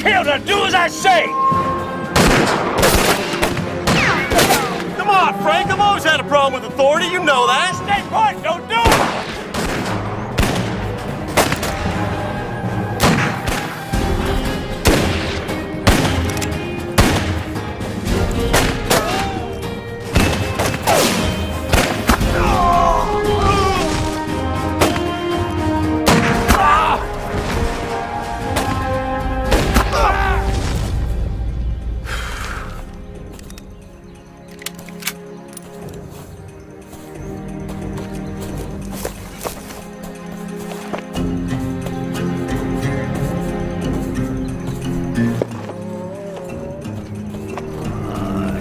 killed. Now do as I say. Come on, Frank. I've always had a problem with authority. You know that. Stay put. Don't do it.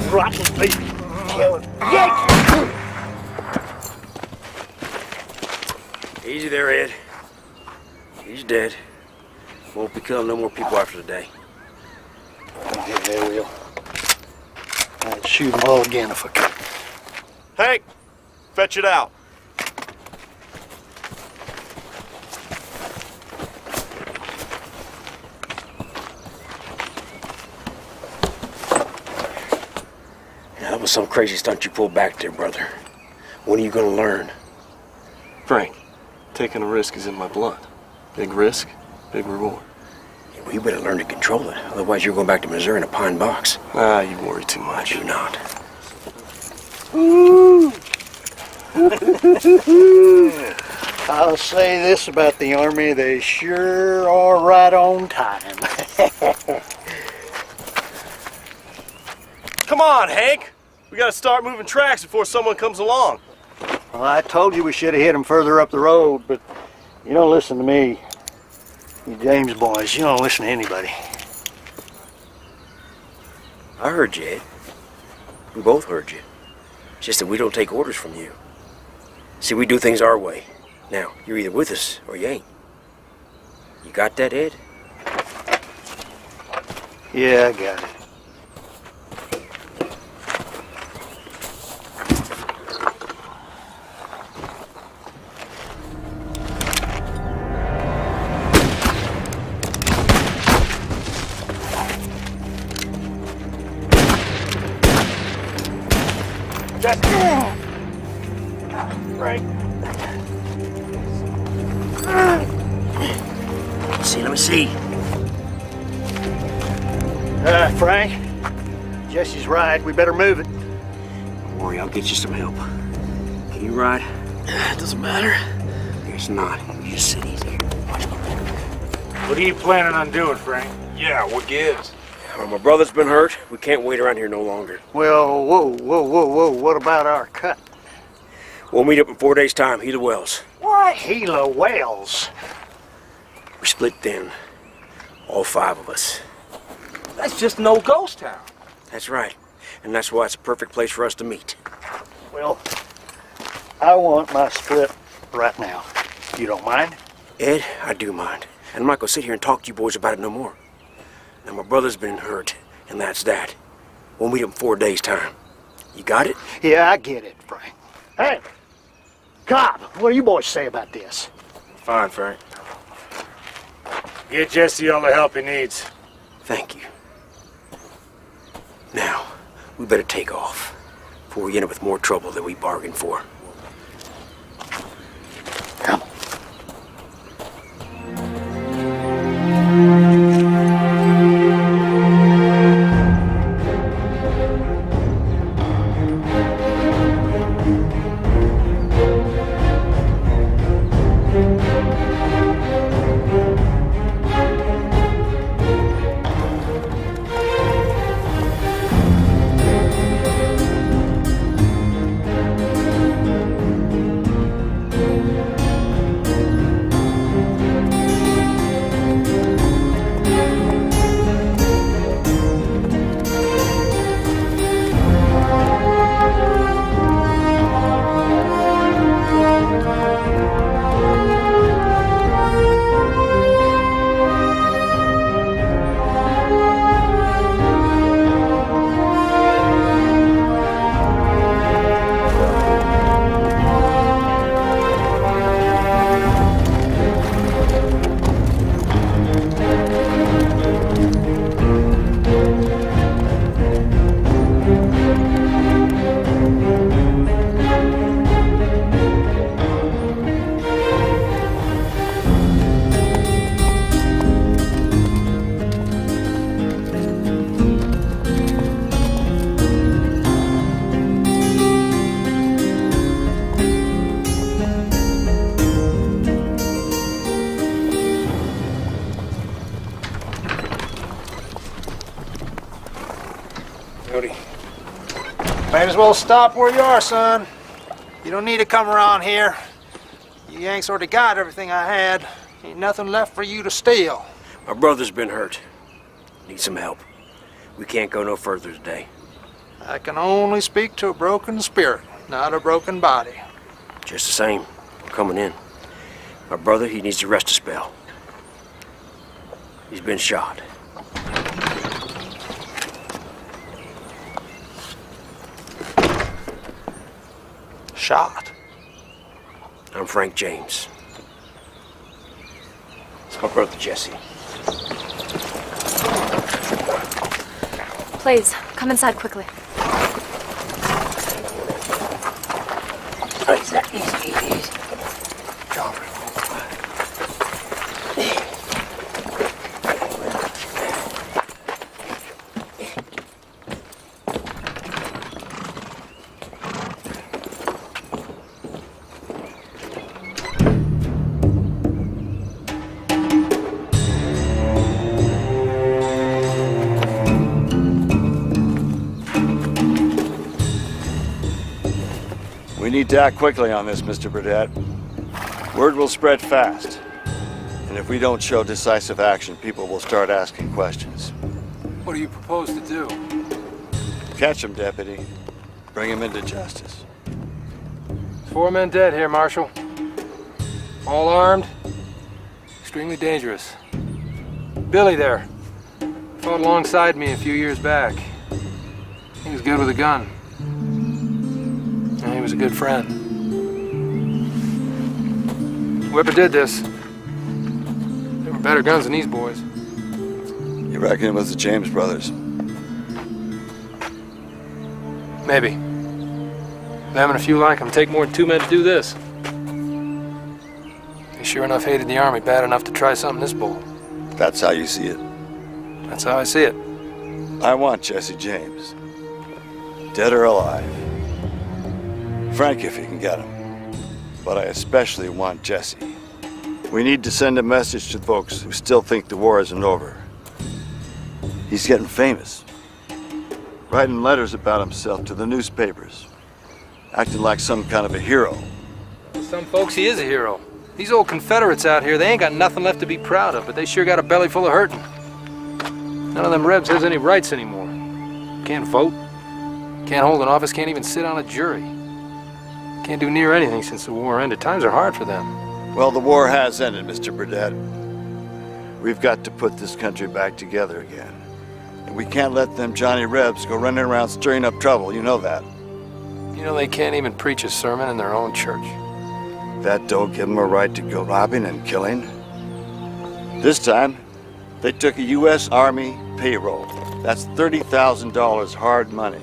Rotten beef. Kill him. Yank! Easy there, Ed. He's dead. Won't be killing no more people after today. Yeah, they will. I'd shoot them all again if I could. Hank, fetch it out. That was some crazy stunt you pulled back there, brother. When are you gonna learn? Frank, taking a risk is in my blood. Big risk, big reward. Yeah, well, you better learn to control it. Otherwise, you're going back to Missouri in a pine box. Ah, you worry too I much. do not. I'll say this about the Army, they sure are right on time. Come on, Hank. We gotta start moving tracks before someone comes along. Well, I told you we should have hit him further up the road, but you don't listen to me. You James boys, you don't listen to anybody. I heard you, Ed. We both heard you. It's just that we don't take orders from you. See, we do things our way. Now, you're either with us or you ain't. You got that, Ed? Yeah, I got it. Frank. Let me see. Frank, Jesse's right. We better move it. Don't worry, I'll get you some help. Can you ride? It doesn't matter. It's not. You just sit easy. Watch me. What are you planning on doing, Frank? Yeah, what gives? Well, my brother's been hurt. We can't wait around here no longer. Well, whoa. What about our cut? We'll meet up in 4 days' time, Gila Wells. What? Gila Wells? We split then. All 5 of us. That's just no ghost town. That's right. And that's why it's a perfect place for us to meet. Well, I want my split right now. You don't mind? Ed, I do mind. And I'm not gonna sit here and talk to you boys about it no more. Now, my brother's been hurt, and that's that. We'll meet up in 4 days' time. You got it? Yeah, I get it, Frank. Hey, Cobb, what do you boys say about this? Fine, Frank. Get Jesse all the help he needs. Thank you. Now, we better take off before we end up with more trouble than we bargained for. Come on. Cody. Might as well stop where you are, son. You don't need to come around here. You Yanks already got everything I had. Ain't nothing left for you to steal. My brother's been hurt. Need some help. We can't go no further today. I can only speak to a broken spirit, not a broken body. Just the same, we're coming in. My brother, he needs to rest a spell. He's been shot. Shot? I'm Frank James. It's my brother Jesse. Please, come inside quickly. Easy. John. We need to act quickly on this, Mr. Burdett. Word will spread fast. And if we don't show decisive action, people will start asking questions. What do you propose to do? Catch him, Deputy. Bring him into justice. 4 men dead here, Marshal. All armed. Extremely dangerous. Billy there. Fought alongside me a few years back. He was good with a gun. And he was a good friend. Whoever did this, they were better guns than these boys. You reckon it was the James brothers? Maybe. Them and a few like them take more than 2 men to do this. They sure enough hated the army bad enough to try something this bold. That's how you see it. That's how I see it. I want Jesse James. Dead or alive. Frank, if you can get him. But I especially want Jesse. We need to send a message to folks who still think the war isn't over. He's getting famous. Writing letters about himself to the newspapers. Acting like some kind of a hero. Some folks, he is a hero. These old Confederates out here, they ain't got nothing left to be proud of, but they sure got a belly full of hurting. None of them Rebs has any rights anymore. Can't vote. Can't hold an office, can't even sit on a jury. Can't do near anything since the war ended. Times are hard for them. Well, the war has ended, Mr. Burdett. We've got to put this country back together again. And we can't let them Johnny Rebs go running around stirring up trouble, you know that. You know they can't even preach a sermon in their own church. That don't give them a right to go robbing and killing. This time, they took a U.S. Army payroll. That's $30,000 hard money.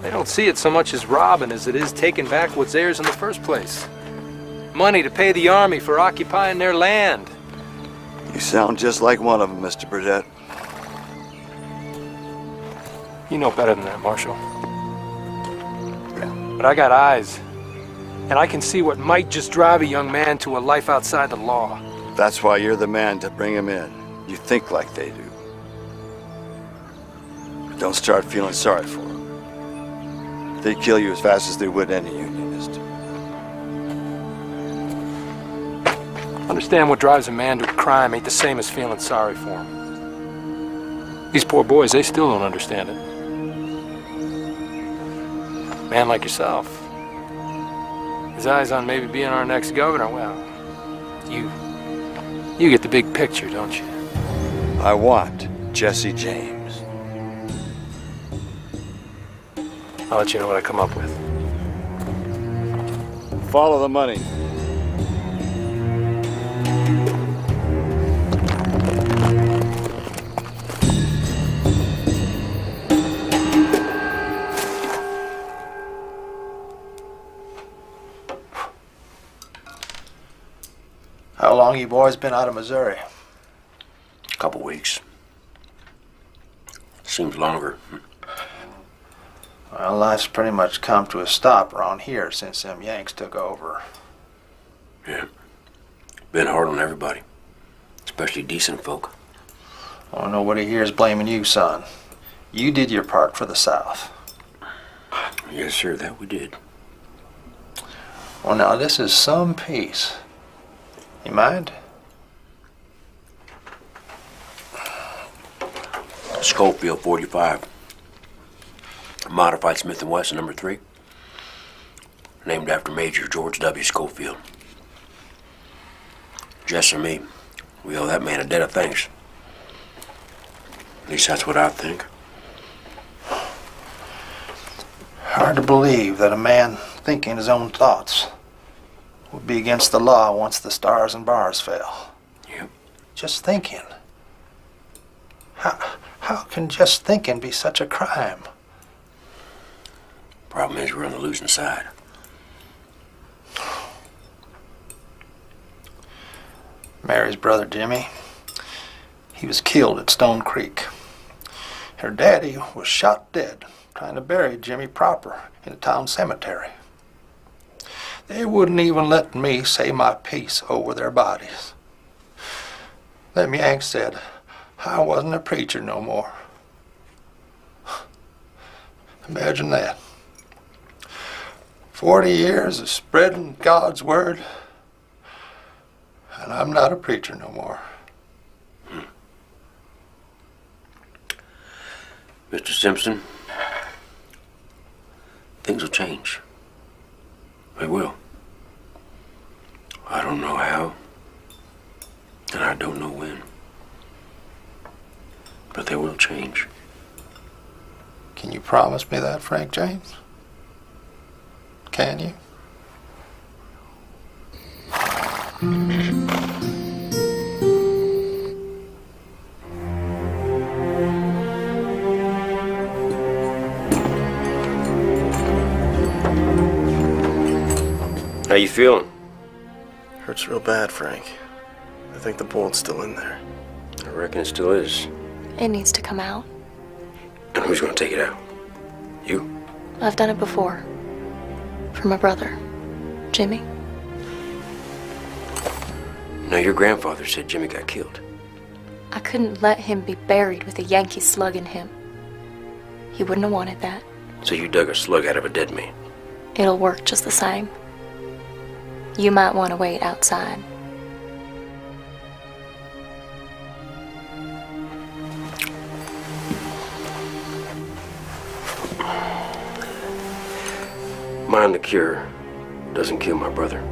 They don't see it so much as robbing as it is taking back what's theirs in the first place. Money to pay the army for occupying their land. You sound just like one of them, Mr. Burdett. You know better than that, Marshal. But I got eyes. And I can see what might just drive a young man to a life outside the law. That's why you're the man to bring him in. You think like they do. But don't start feeling sorry for them. They'd kill you as fast as they would any unionist. Understand what drives a man to a crime ain't the same as feeling sorry for him. These poor boys, they still don't understand it. A man like yourself, his eyes on maybe being our next governor, well, you get the big picture, don't you? I want Jesse James. I'll let you know what I come up with. Follow the money. How long you boys been out of Missouri? A couple weeks. Seems longer. Well, life's pretty much come to a stop around here since them Yanks took over. Yeah. Been hard on everybody. Especially decent folk. Oh, nobody here is blaming you, son. You did your part for the South. Yes, sir, that we did. Well, now, this is some piece. You mind? Schofield 45. Modified Smith & Wesson number 3. Named after Major George W. Schofield. Jess and me, we owe that man a debt of thanks. At least that's what I think. Hard to believe that a man thinking his own thoughts would be against the law once the stars and bars fell. Yep. Just thinking. How can just thinking be such a crime? Problem is, we're on the losing side. Mary's brother, Jimmy, he was killed at Stone Creek. Her daddy was shot dead trying to bury Jimmy proper in the town cemetery. They wouldn't even let me say my piece over their bodies. Them Yanks said I wasn't a preacher no more. Imagine that. 40 years of spreading God's word, and I'm not a preacher no more. Mr. Simpson, things will change. They will. I don't know how, and I don't know when. But they will change. Can you promise me that, Frank James? Can you? How you feeling? Hurts real bad, Frank. I think the bullet's still in there. I reckon it still is. It needs to come out. And who's gonna take it out? You? I've done it before. For my brother, Jimmy. Now, your grandfather said Jimmy got killed. I couldn't let him be buried with a Yankee slug in him. He wouldn't have wanted that. So you dug a slug out of a dead man. It'll work just the same. You might want to wait outside. Mind the cure doesn't kill my brother.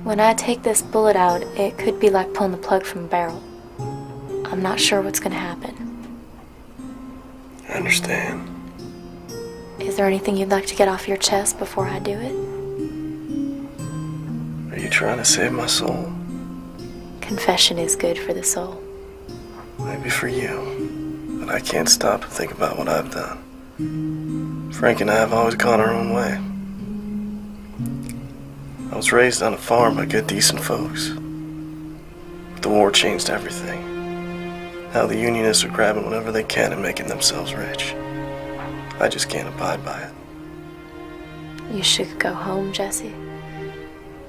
When I take this bullet out, it could be like pulling the plug from a barrel. I'm not sure what's going to happen. I understand. Is there anything you'd like to get off your chest before I do it? Are you trying to save my soul? Confession is good for the soul. Maybe for you, but I can't stop to think about what I've done. Frank and I have always gone our own way. I was raised on a farm by good, decent folks. But the war changed everything. Now the Unionists are grabbing whatever they can and making themselves rich. I just can't abide by it. You should go home, Jesse.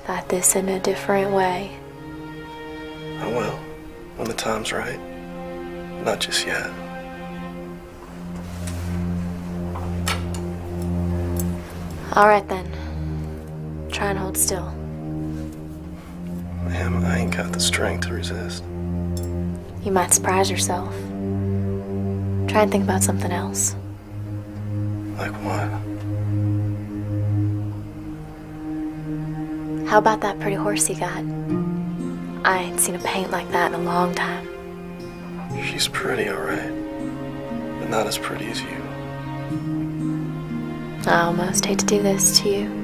Fight this in a different way. I will, when the time's right. Not just yet. All right, then. Try and hold still. Ma'am, I ain't got the strength to resist. You might surprise yourself. Try and think about something else. Like what? How about that pretty horse you got? I ain't seen a paint like that in a long time. She's pretty, all right. But not as pretty as you. I almost hate to do this to you.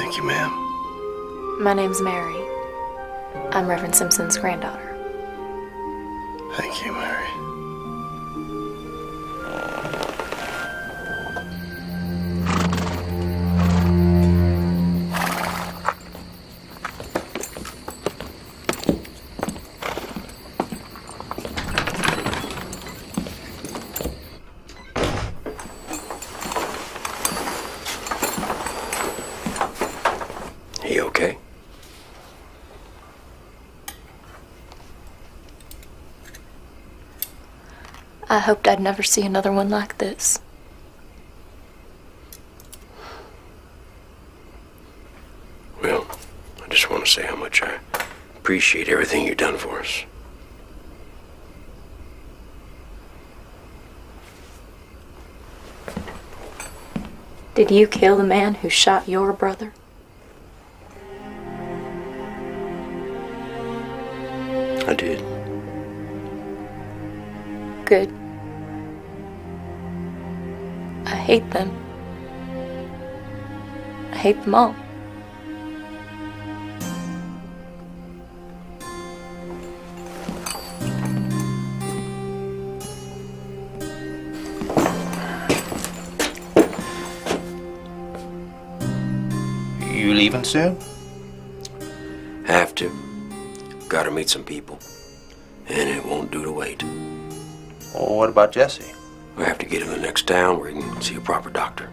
Thank you, ma'am. My name's Mary. I'm Reverend Simpson's granddaughter. Thank you, Mary. You okay? I hoped I'd never see another one like this. Well, I just want to say how much I appreciate everything you've done for us. Did you kill the man who shot your brother? I did. Good. I hate them. I hate them all. You leaving soon? Have to. Gotta meet some people. And it won't do to wait. Oh, what about Jesse? We have to get to the next town where he can see a proper doctor.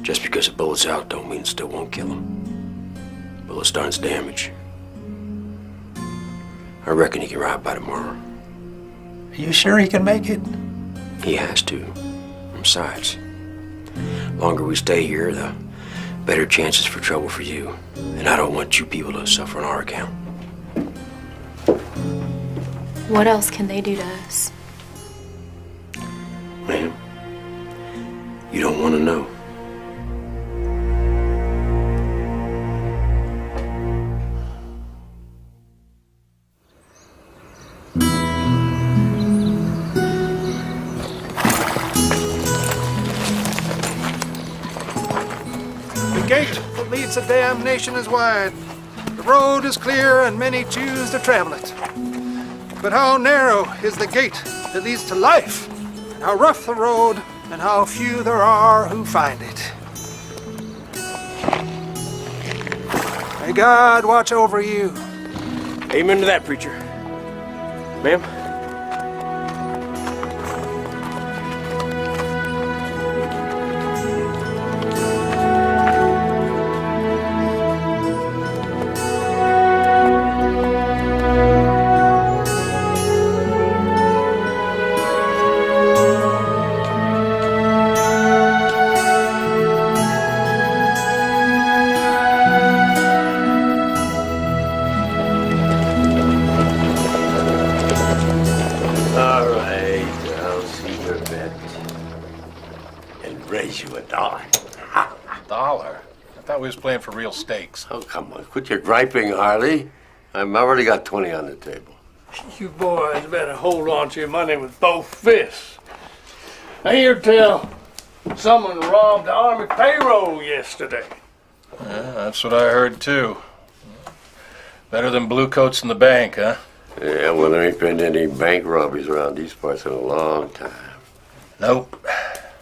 Just because a bullet's out don't mean it still won't kill him. Bullet's done its damage. I reckon he can ride by tomorrow. Are you sure he can make it? He has to. Besides, longer we stay here, the better chances for trouble for you. And I don't want you people to suffer on our account. What else can they do to us? Ma'am, you don't want to know. The gate that leads to damnation is wide. The road is clear and many choose to travel it. But how narrow is the gate that leads to life? And how rough the road and how few there are who find it. May God watch over you. Amen to that, preacher. Ma'am? All right, I'll see your bet. And raise you $1. $1? I thought we was playing for real stakes. Oh, come on. Quit your griping, Harley. I've already got 20 on the table. You boys better hold on to your money with both fists. I hear tell someone robbed the Army payroll yesterday. Yeah, that's what I heard too. Better than blue coats in the bank, huh? Yeah, well, there ain't been any bank robberies around these parts in a long time. Nope.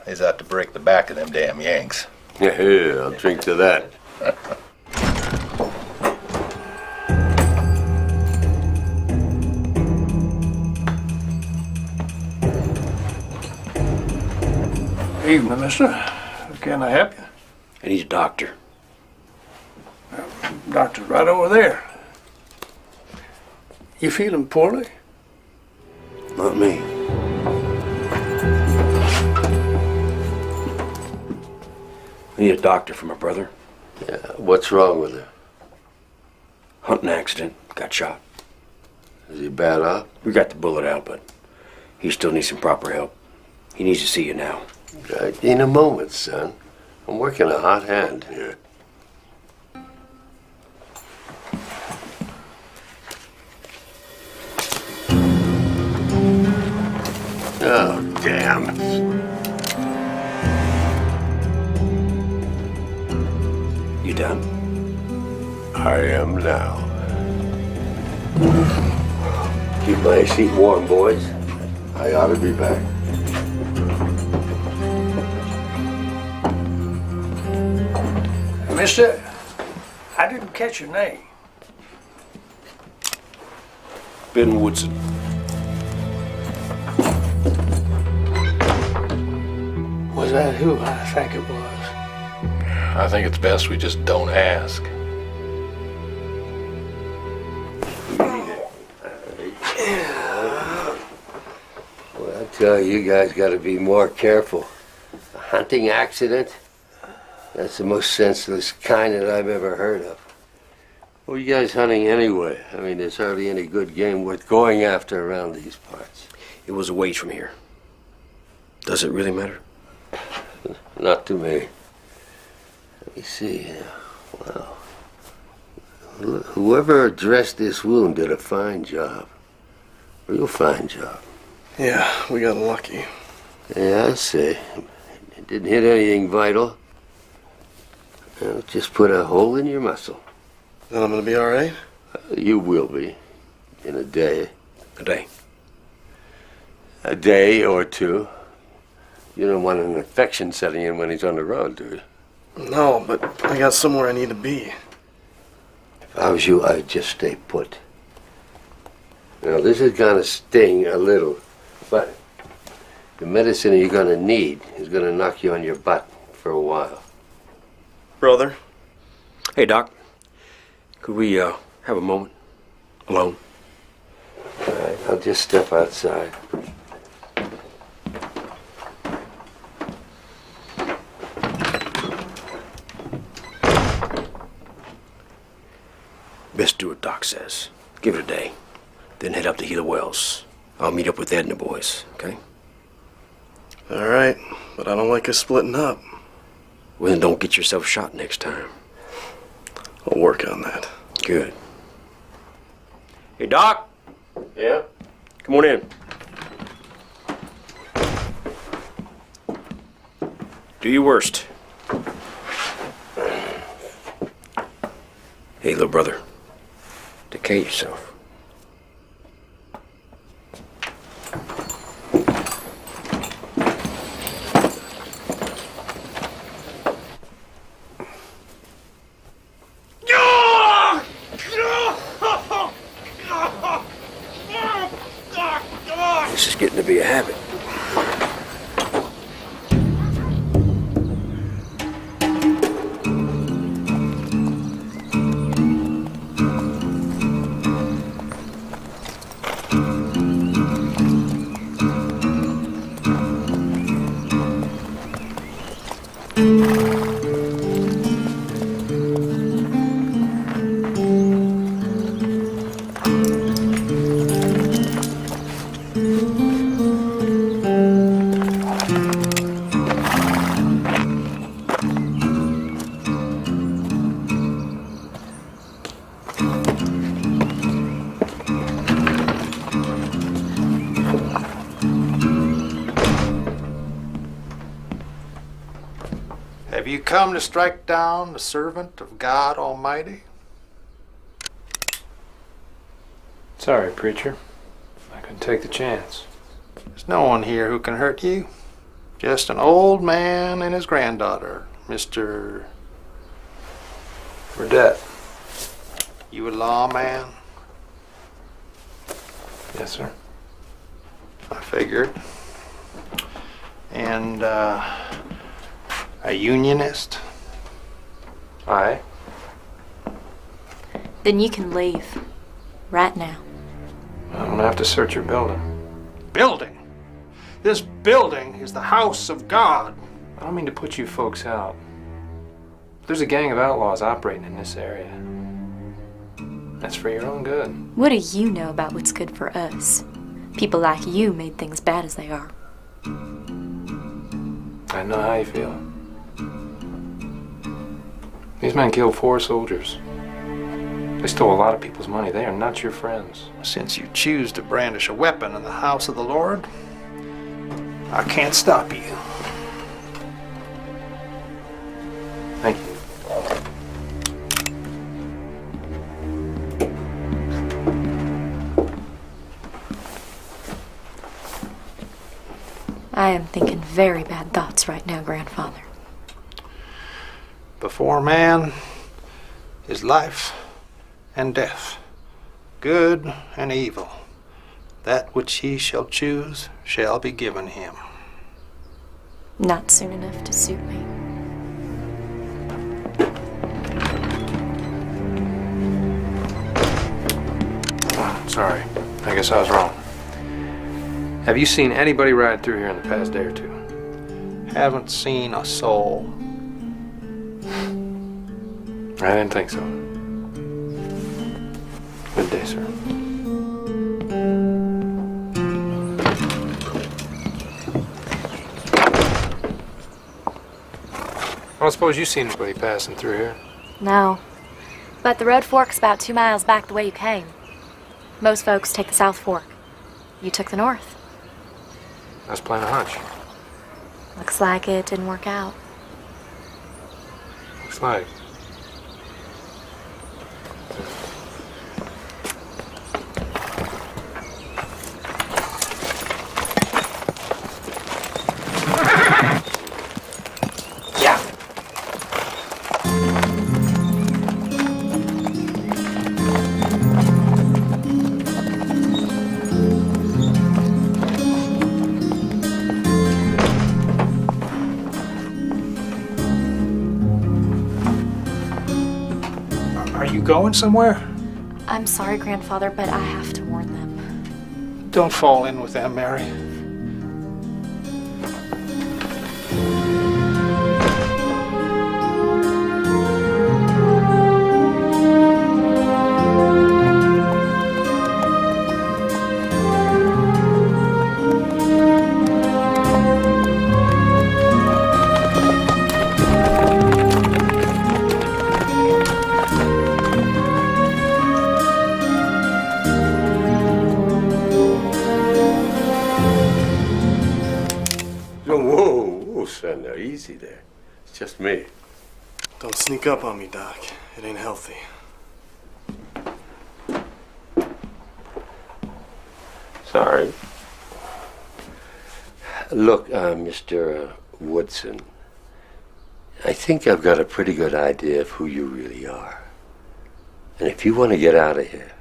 He's out to break the back of them damn Yanks. Yeah, I'll drink to that. Evening, mister. How can I help you? I need a doctor. Doctor's right over there. You feeling poorly? Not me. I need a doctor for my brother. Yeah, what's wrong with her? Hunting accident. Got shot. Is he bad off? We got the bullet out, but he still needs some proper help. He needs to see you now. Right, in a moment, son. I'm working a hot hand here. Oh, damn. You done? I am now. Keep my seat warm, boys. I ought to be back. Mister, I didn't catch your name. Ben Woodson. Was that who I think it was? I think it's best we just don't ask. Well, I tell you, you guys got to be more careful. A hunting accident? That's the most senseless kind that I've ever heard of. What are you guys hunting anyway? I mean, there's hardly any good game worth going after around these parts. It was a ways from here. Does it really matter? Not to me. Let me see. Well, whoever addressed this wound did a fine job. Real fine job. Yeah, we got lucky. Yeah, I see. It didn't hit anything vital. Well, just put a hole in your muscle. Then I'm gonna be all right? You will be. In a day. A day. A day or two. You don't want an infection setting in when he's on the road, do you? No, but I got somewhere I need to be. If I was you, I'd just stay put. Now, this is gonna sting a little, but the medicine you're gonna need is gonna knock you on your butt for a while. Brother? Hey, Doc. Could we have a moment alone? All right, I'll just step outside. Best do what Doc says. Give it a day. Then head up to Gila Wells. I'll meet up with Ed and the boys, okay? All right, but I don't like us splitting up. Well, then don't get yourself shot next time. I'll work on that. Good. Hey, Doc. Yeah? Come on in. Do your worst. Hey, little brother. Take care of yourself. This is getting to be a habit. Have you come to strike down the servant of God Almighty? Sorry, preacher. I couldn't take the chance. There's no one here who can hurt you. Just an old man and his granddaughter, Mr. Burdett. You a lawman? Yes, sir. I figured. And, a unionist? Aye. Then you can leave. Right now. I don't have to search your building. Building? This building is the house of God. I don't mean to put you folks out. There's a gang of outlaws operating in this area. That's for your own good. What do you know about what's good for us? People like you made things bad as they are. I know how you feel. These men killed 4 soldiers. They stole a lot of people's money. They are not your friends. Since you choose to brandish a weapon in the house of the Lord, I can't stop you. Thank you. I am thinking very bad thoughts right now, Grandfather. Before man is life and death, good and evil. That which he shall choose shall be given him. Not soon enough to suit me. Oh, sorry. I guess I was wrong. Have you seen anybody ride through here in the past day or two? Haven't seen a soul. I didn't think so. Good day, sir. I don't suppose you've seen anybody passing through here. No. But the road forks about 2 miles back the way you came. Most folks take the South Fork. You took the North. I was playing a hunch. Looks like it didn't work out. Looks like. Are you going somewhere? I'm sorry, Grandfather, but I have to warn them. Don't fall in with them, Mary. Whoa, son, now easy there. It's just me. Don't sneak up on me, Doc. It ain't healthy. Sorry. Look, Mr. Woodson, I think I've got a pretty good idea of who you really are. And if you want to get out of here,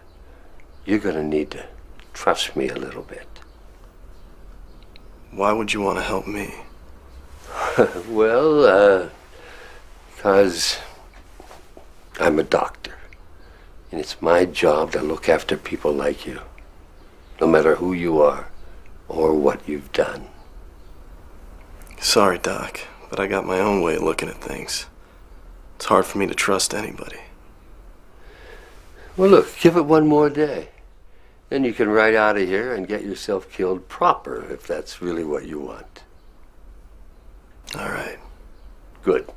you're going to need to trust me a little bit. Why would you want to help me? Well, because I'm a doctor. And it's my job to look after people like you, no matter who you are or what you've done. Sorry, Doc, but I got my own way of looking at things. It's hard for me to trust anybody. Well, look, give it one more day. Then you can ride out of here and get yourself killed proper, if that's really what you want. All right. Good.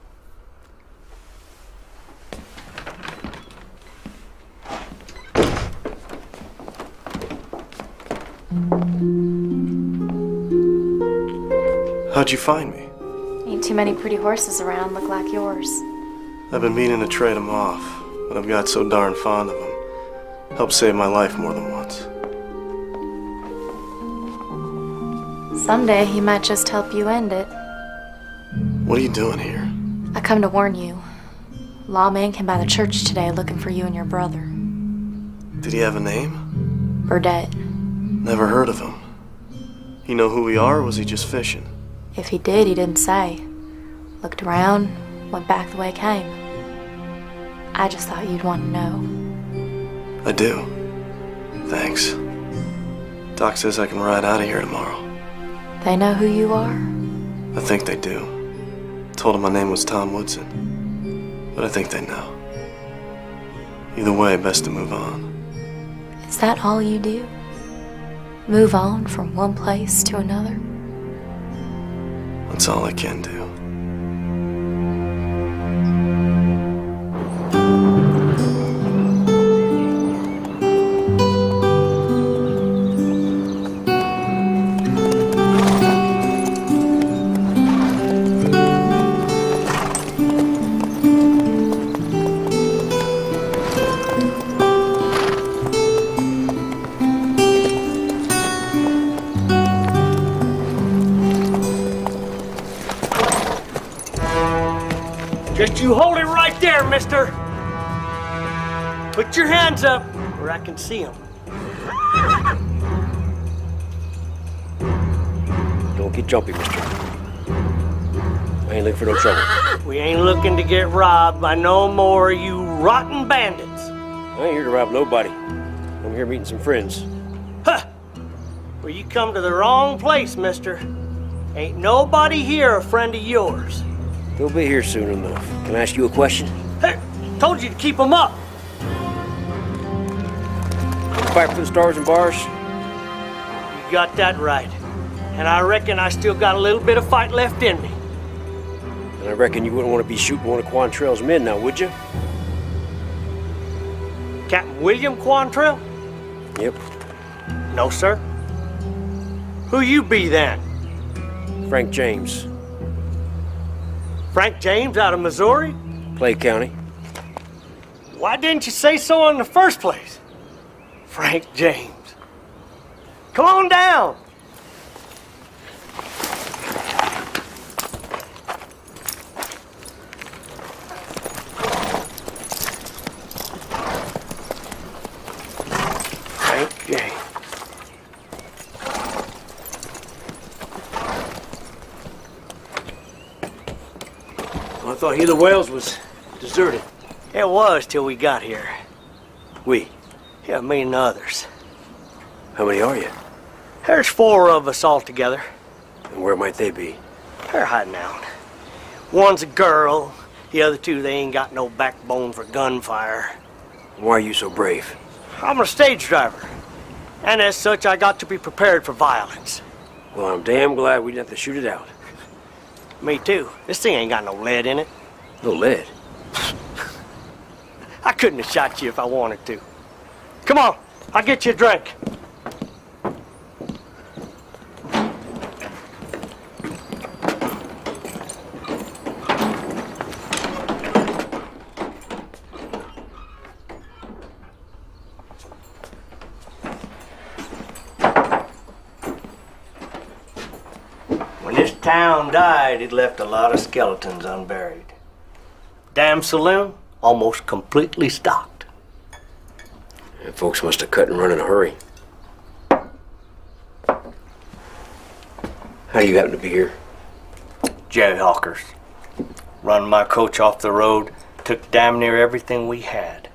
How'd you find me? Ain't too many pretty horses around look like yours. I've been meaning to trade them off, but I've got so darn fond of them. Helped save my life more than once. Someday he might just help you end it. What are you doing here? I come to warn you. Lawman came by the church today looking for you and your brother. Did he have a name? Burdett. Never heard of him. You know who we are, or was he just fishing? If he did, he didn't say. Looked around, went back the way he came. I just thought you'd want to know. I do. Thanks. Doc says I can ride out of here tomorrow. They know who you are? I think they do. Told them my name was Tom Woodson. But I think they know. Either way, best to move on. Is that all you do? Move on from one place to another? That's all I can do. You hold it right there, mister. Put your hands up where I can see them. Don't get jumpy, mister. I ain't looking for no trouble. We ain't looking to get robbed by no more of you rotten bandits. I ain't here to rob nobody. I'm here meeting some friends. Huh! Well, you come to the wrong place, mister. Ain't nobody here a friend of yours. They'll be here soon enough. Can I ask you a question? Hey, told you to keep them up. Fight for the stars and bars? You got that right. And I reckon I still got a little bit of fight left in me. And I reckon you wouldn't want to be shooting one of Quantrell's men now, would you? Captain William Quantrell? Yep. No, sir. Who you be then? Frank James. Frank James out of Missouri? Clay County. Why didn't you say so in the first place? Frank James. Come on down. Frank James. Well, I thought Gila Wells was deserted. It was till we got here. We? Yeah, me and the others. How many are you? There's 4 of us all together. And where might they be? They're hiding out. One's a girl. The other 2, they ain't got no backbone for gunfire. Why are you so brave? I'm a stage driver. And as such, I got to be prepared for violence. Well, I'm damn glad we didn't have to shoot it out. Me too. This thing ain't got no lead in it. No lead? I couldn't have shot you if I wanted to. Come on, I'll get you a drink. When this town died, it left a lot of skeletons unburied. Damn saloon, almost completely stocked. And folks must have cut and run in a hurry. How do you happen to be here? Jayhawkers. Run my coach off the road, took damn near everything we had.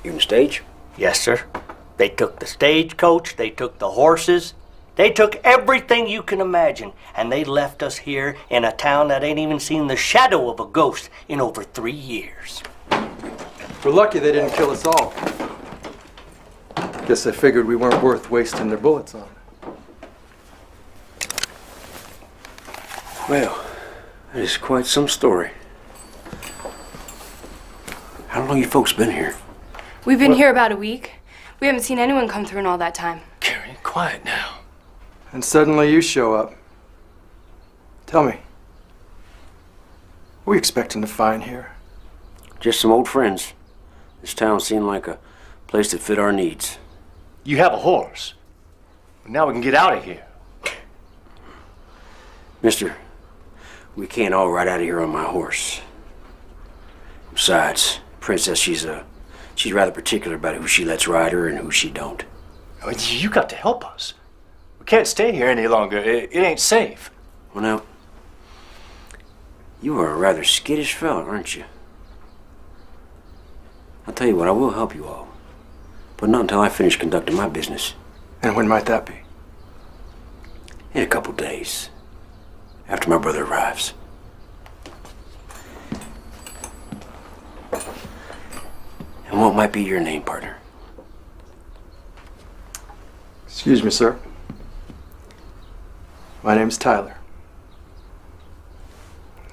You can stage? Yes, sir. They took the stagecoach, they took the horses, they took everything you can imagine, and they left us here in a town that ain't even seen the shadow of a ghost in over 3 years. We're lucky they didn't kill us all. Guess they figured we weren't worth wasting their bullets on. Well, that is quite some story. How long you folks been here? We've been here about a week. We haven't seen anyone come through in all that time. Carrie, quiet now. And suddenly you show up. Tell me, what are we expecting to find here? Just some old friends. This town seemed like a place that fit our needs. You have a horse. Now we can get out of here. Mister, we can't all ride out of here on my horse. Besides, Princess, she's rather particular about who she lets ride her and who she don't. You got to help us. We can't stay here any longer. It ain't safe. Well, now, you are a rather skittish fella, aren't you? I'll tell you what, I will help you all. But not until I finish conducting my business. And when might that be? In a couple days. After my brother arrives. And what might be your name, partner? Excuse me, sir. My name's Tyler.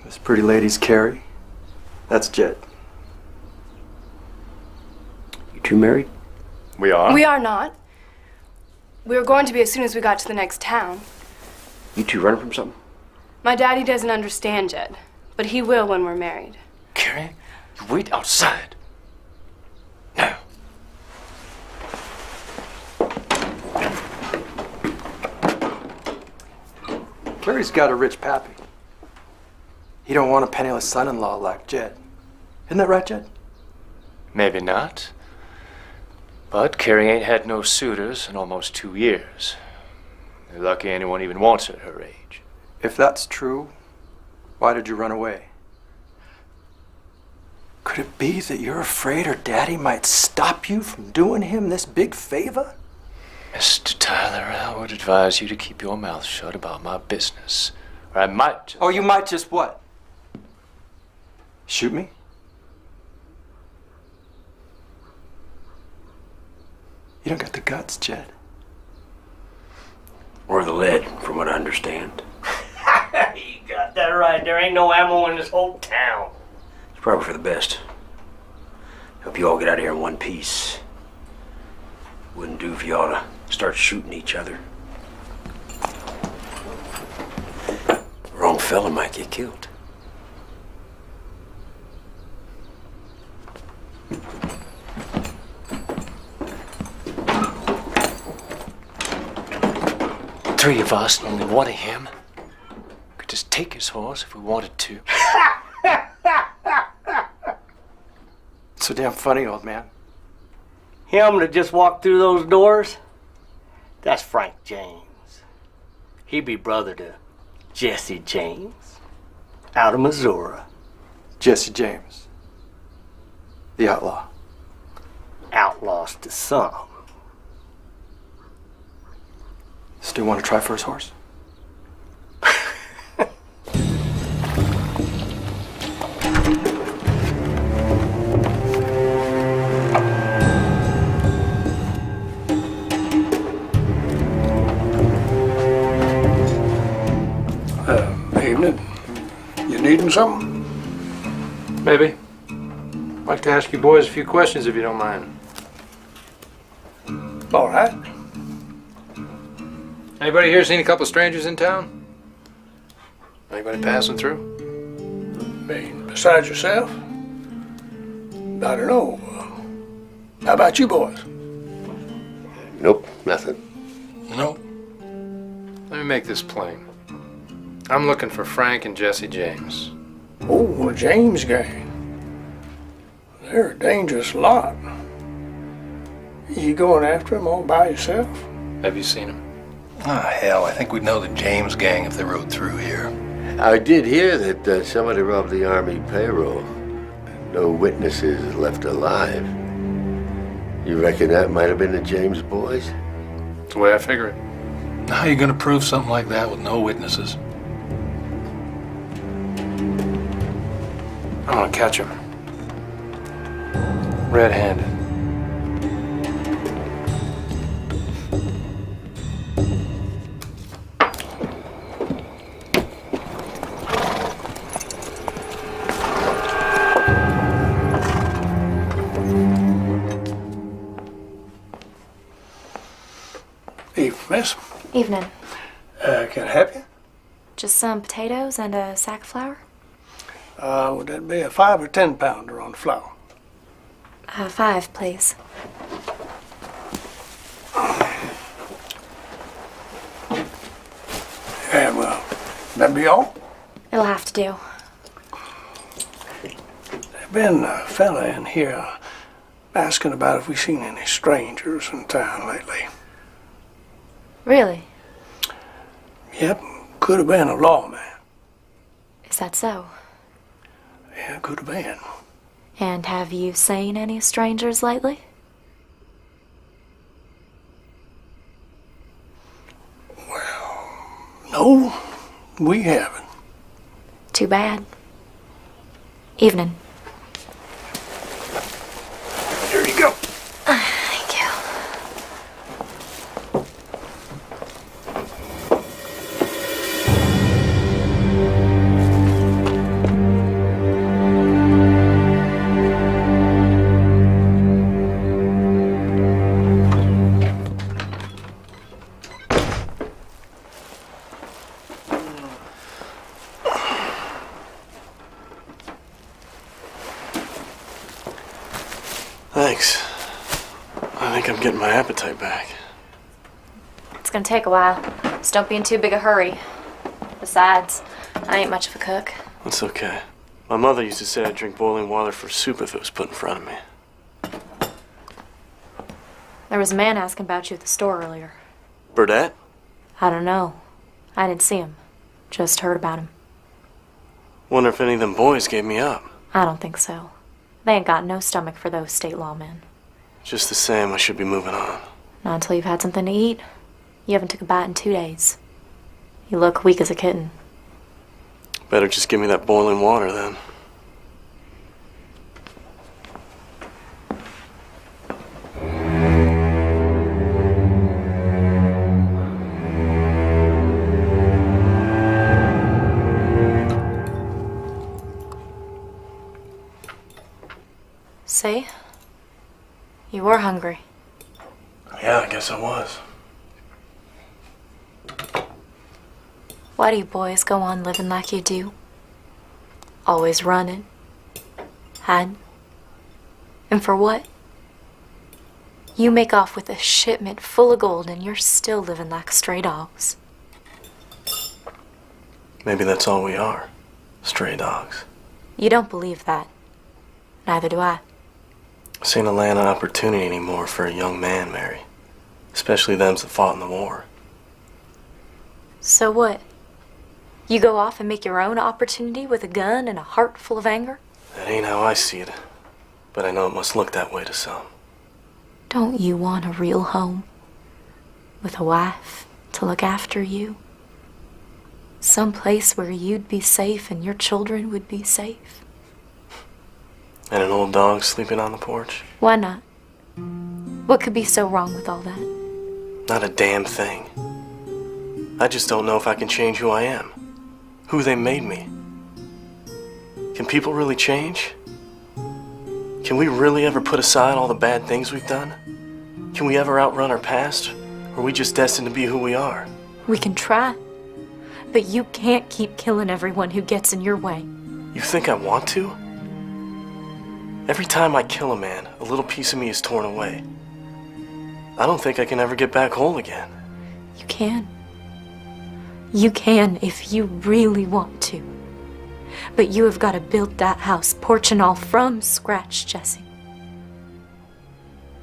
This pretty lady's Carrie. That's Jed. You two married? We are? We are not. We were going to be as soon as we got to the next town. You two running from something? My daddy doesn't understand Jed, but he will when we're married. Carrie, you wait outside. Now. Carrie's got a rich pappy. You don't want a penniless son-in-law like Jed. Isn't that right, Jed? Maybe not. But Carrie ain't had no suitors in almost 2 years. They're lucky anyone even wants her at her age. If that's true, why did you run away? Could it be that you're afraid her daddy might stop you from doing him this big favor? Mr. Tyler, I would advise you to keep your mouth shut about my business. Or I might just... Oh, you might just what? Shoot me? You don't got the guts, Jed. Or the lead, from what I understand. You got that right. There ain't no ammo in this whole town. It's probably for the best. Hope you all get out of here in one piece. Wouldn't do if you ought to start shooting each other. Wrong fella might get killed. Three of us and only one of him. Could just take his horse if we wanted to. So damn funny, old man. Him that just walked through those doors? That's Frank James. He be brother to Jesse James, out of Missouri. Jesse James. The outlaw. Outlaws to some. Still want to try for his horse? Evening. You needing something? Maybe. I'd like to ask you boys a few questions if you don't mind. All right. Anybody here seen a couple strangers in town? Anybody passing through? Besides yourself? I don't know. How about you boys? Nope, nothing. Nope. Let me make this plain. I'm looking for Frank and Jesse James. Oh, a James gang. They're a dangerous lot. You going after them all by yourself? Have you seen them? Oh, hell, I think we'd know the James gang if they rode through here. I did hear that somebody robbed the Army payroll. No witnesses left alive. You reckon that might have been the James boys? That's the way I figure it. How are you going to prove something like that with no witnesses? I'm gonna catch him. Red-handed. Evening, miss. Evening. Can I help you? Just some potatoes and a sack of flour? Would that be a 5 or 10 pounder on the flour? 5, please. Yeah, well, that be all? It'll have to do. There's been a fella in here asking about if we seen any strangers in town lately. Really? Yep, could have been a lawman. Is that so? Yeah, could have been. And have you seen any strangers lately? No, we haven't. Too bad. Evening. Here you go. Thank you. Thanks. I think I'm getting my appetite back. It's gonna take a while. Just don't be in too big a hurry. Besides, I ain't much of a cook. That's okay. My mother used to say I'd drink boiling water for soup if it was put in front of me. There was a man asking about you at the store earlier. Burdett? I don't know. I didn't see him. Just heard about him. Wonder if any of them boys gave me up. I don't think so. They ain't got no stomach for those state lawmen. Just the same, I should be moving on. Not until you've had something to eat. You haven't took a bite in 2 days. You look weak as a kitten. Better just give me that boiling water then. See? You were hungry. Yeah, I guess I was. Why do you boys go on living like you do? Always running, hiding. And for what? You make off with a shipment full of gold and you're still living like stray dogs. Maybe that's all we are. Stray dogs. You don't believe that. Neither do I. This ain't a land of opportunity anymore for a young man, Mary. Especially them that fought in the war. So what? You go off and make your own opportunity with a gun and a heart full of anger? That ain't how I see it. But I know it must look that way to some. Don't you want a real home? With a wife to look after you? Some place where you'd be safe and your children would be safe? And an old dog sleeping on the porch? Why not? What could be so wrong with all that? Not a damn thing. I just don't know if I can change who I am. Who they made me. Can people really change? Can we really ever put aside all the bad things we've done? Can we ever outrun our past? Or are we just destined to be who we are? We can try. But you can't keep killing everyone who gets in your way. You think I want to? Every time I kill a man, a little piece of me is torn away. I don't think I can ever get back whole again. You can. You can if you really want to. But you have got to build that house, porch and all, from scratch, Jesse.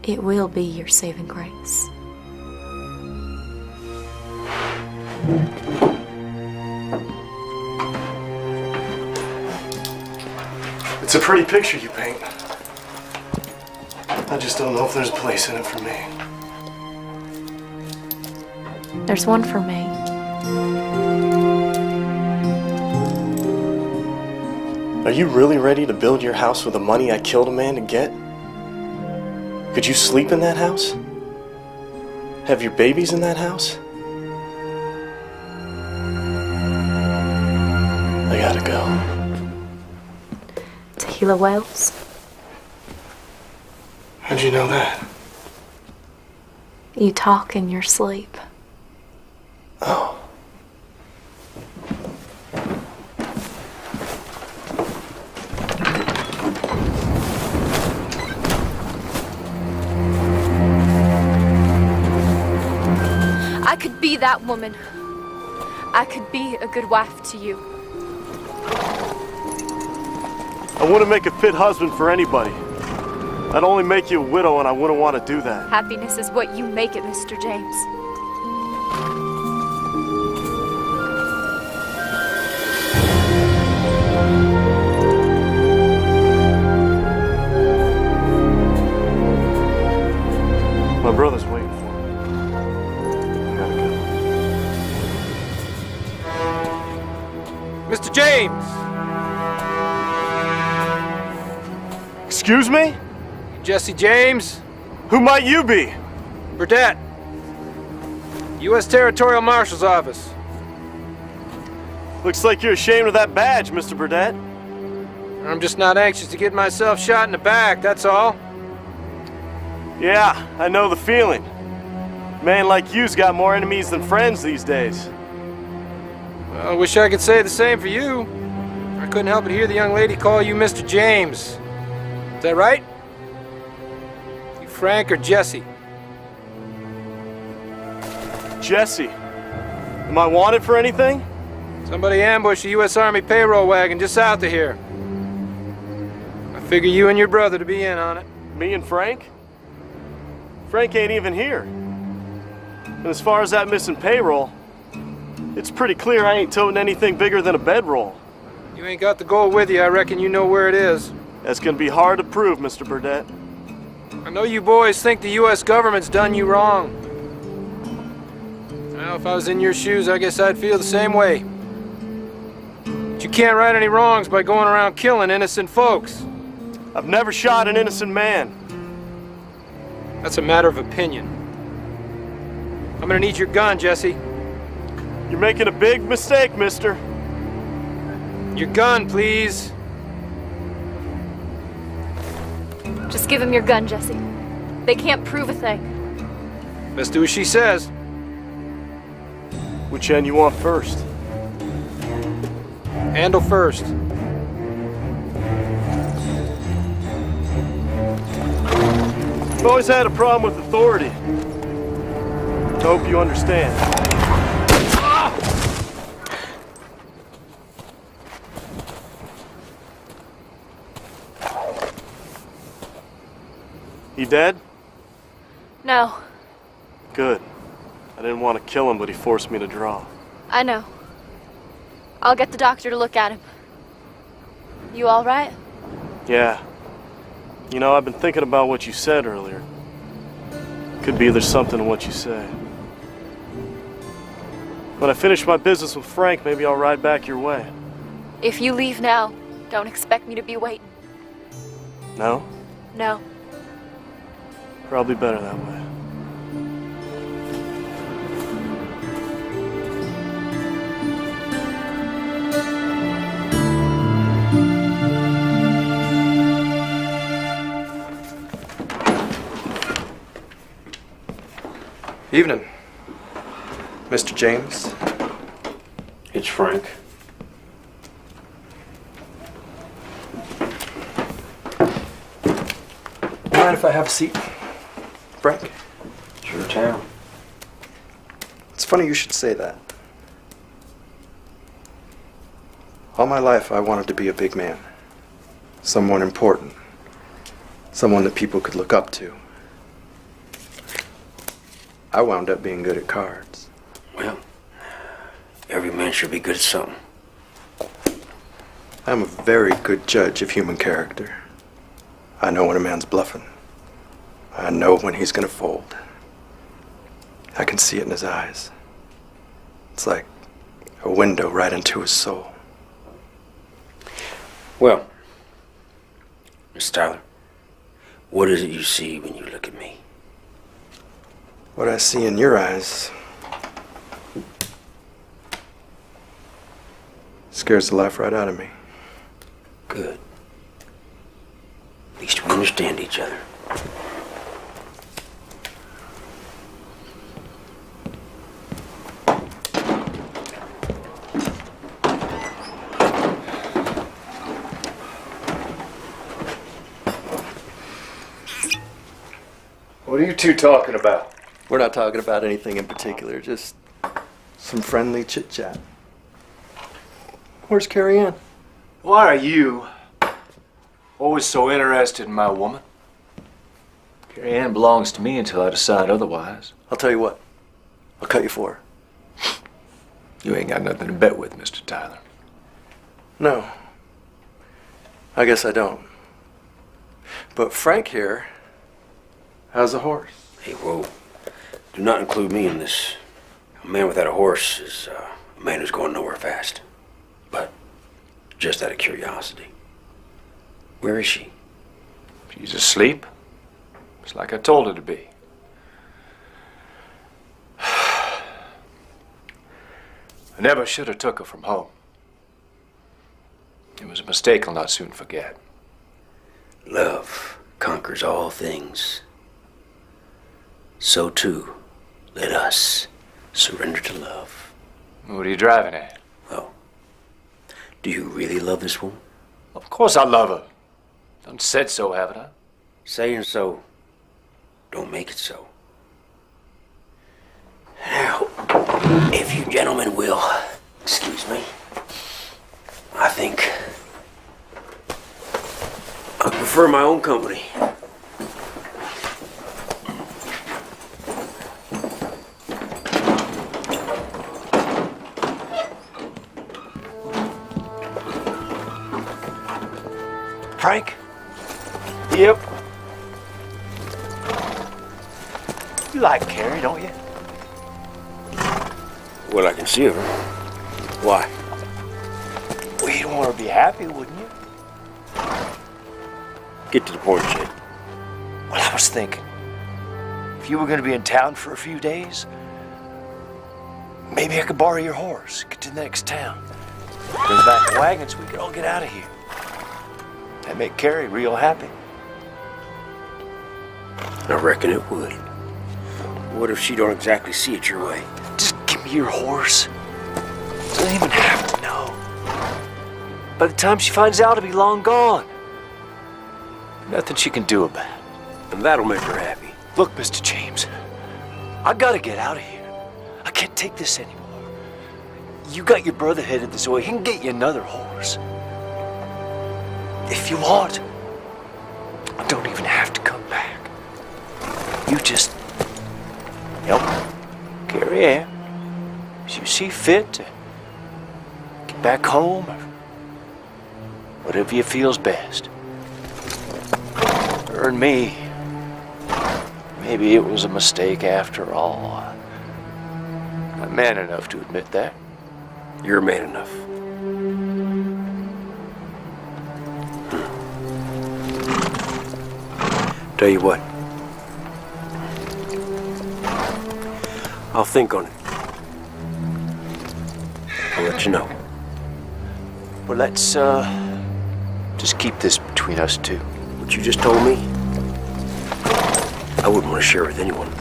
It will be your saving grace. It's a pretty picture you paint. I just don't know if there's a place in it for me. There's one for me. Are you really ready to build your house with the money I killed a man to get? Could you sleep in that house? Have your babies in that house? I gotta go. Tequila Wells? How'd you know that? You talk in your sleep. Oh. I could be that woman. I could be a good wife to you. I wouldn't make a fit husband for anybody. I'd only make you a widow, and I wouldn't want to do that. Happiness is what you make it, Mr. James. My brother's waiting for me. I gotta go. Mr. James! Excuse me? Jesse James? Who might you be? Burdett. U.S. Territorial Marshal's Office. Looks like you're ashamed of that badge, Mr. Burdett. I'm just not anxious to get myself shot in the back, that's all. Yeah, I know the feeling. Man like you's got more enemies than friends these days. Well, I wish I could say the same for you. I couldn't help but hear the young lady call you Mr. James. Is that right? You Frank or Jesse? Jesse. Am I wanted for anything? Somebody ambushed a U.S. Army payroll wagon just south of here. I figure you and your brother to be in on it. Me and Frank? Frank ain't even here. And as far as that missing payroll, it's pretty clear I ain't toting anything bigger than a bedroll. You ain't got the gold with you. I reckon you know where it is. That's gonna be hard to prove, Mr. Burdett. I know you boys think the U.S. government's done you wrong. Well, if I was in your shoes, I guess I'd feel the same way. But you can't right any wrongs by going around killing innocent folks. I've never shot an innocent man. That's a matter of opinion. I'm gonna need your gun, Jesse. You're making a big mistake, mister. Your gun, please. Just give him your gun, Jesse. They can't prove a thing. Let's do as she says. Which end you want first? Handle first. I've always had a problem with authority. I hope you understand. He dead? No, Good. I didn't want to kill him, but he forced me to draw. I know. I'll get the doctor to look at him. You all right? Yeah. You know, I've been thinking about what you said earlier. Could be there's something in what you say. When I finish my business with Frank, maybe I'll ride back your way. If you leave now, don't expect me to be waiting. No? No. Probably better that way. Evening, Mr. James. It's Frank. Mind if I have a seat, Frank? Sure, town. It's funny you should say that. All my life I wanted to be a big man. Someone important. Someone that people could look up to. I wound up being good at cards. Well, every man should be good at something. I'm a very good judge of human character. I know when a man's bluffing. I know when he's gonna fold. I can see it in his eyes. It's like a window right into his soul. Well, Miss Tyler, what is it you see when you look at me? What I see in your eyes scares the life right out of me. Good. At least we understand each other. What are you two talking about? We're not talking about anything in particular, just some friendly chit-chat. Where's Carrie Ann? Why are you always so interested in my woman? Carrie Ann belongs to me until I decide otherwise. I'll tell you what. I'll cut you for her. You ain't got nothing to bet with, Mr. Tyler. No. I guess I don't. But Frank here has a horse. Hey, whoa. Do not include me in this. A man without a horse is a man who's going nowhere fast. But just out of curiosity, where is she? She's asleep. It's like I told her to be. I never should have took her from home. It was a mistake I'll not soon forget. Love conquers all things. So too, let us surrender to love. What are you driving at? Well, do you really love this woman? Of course I love her. Done said so, haven't I? Saying so don't make it so. Now, if you gentlemen will Excuse me. I think I prefer my own company. Frank? Yep. You like Carrie, don't you? Well, I can see her. Why? Well, you'd want her to be happy, wouldn't you? Get to the point, Jed. Well, I was thinking, if you were going to be in town for a few days, maybe I could borrow your horse, get to the next town. Bring back the wagon so we could all get out of here. That'd make Carrie real happy. I reckon it would. What if she don't exactly see it your way? Just give me your horse. Doesn't even have to know. By the time she finds out, it'll be long gone. Nothing she can do about it. And that'll make her happy. Look, Mr. James, I gotta get out of here. I can't take this anymore. You got your brother headed this way. He can get you another horse. If you want, I don't even have to come back. You just help Carrie Ann as you see fit to get back home or whatever you feel's best. Her and me, maybe it was a mistake after all. I'm man enough to admit that. You're man enough. Tell you what. I'll think on it. I'll let you know. Well, let's, just keep this between us two. What you just told me, I wouldn't want to share with anyone.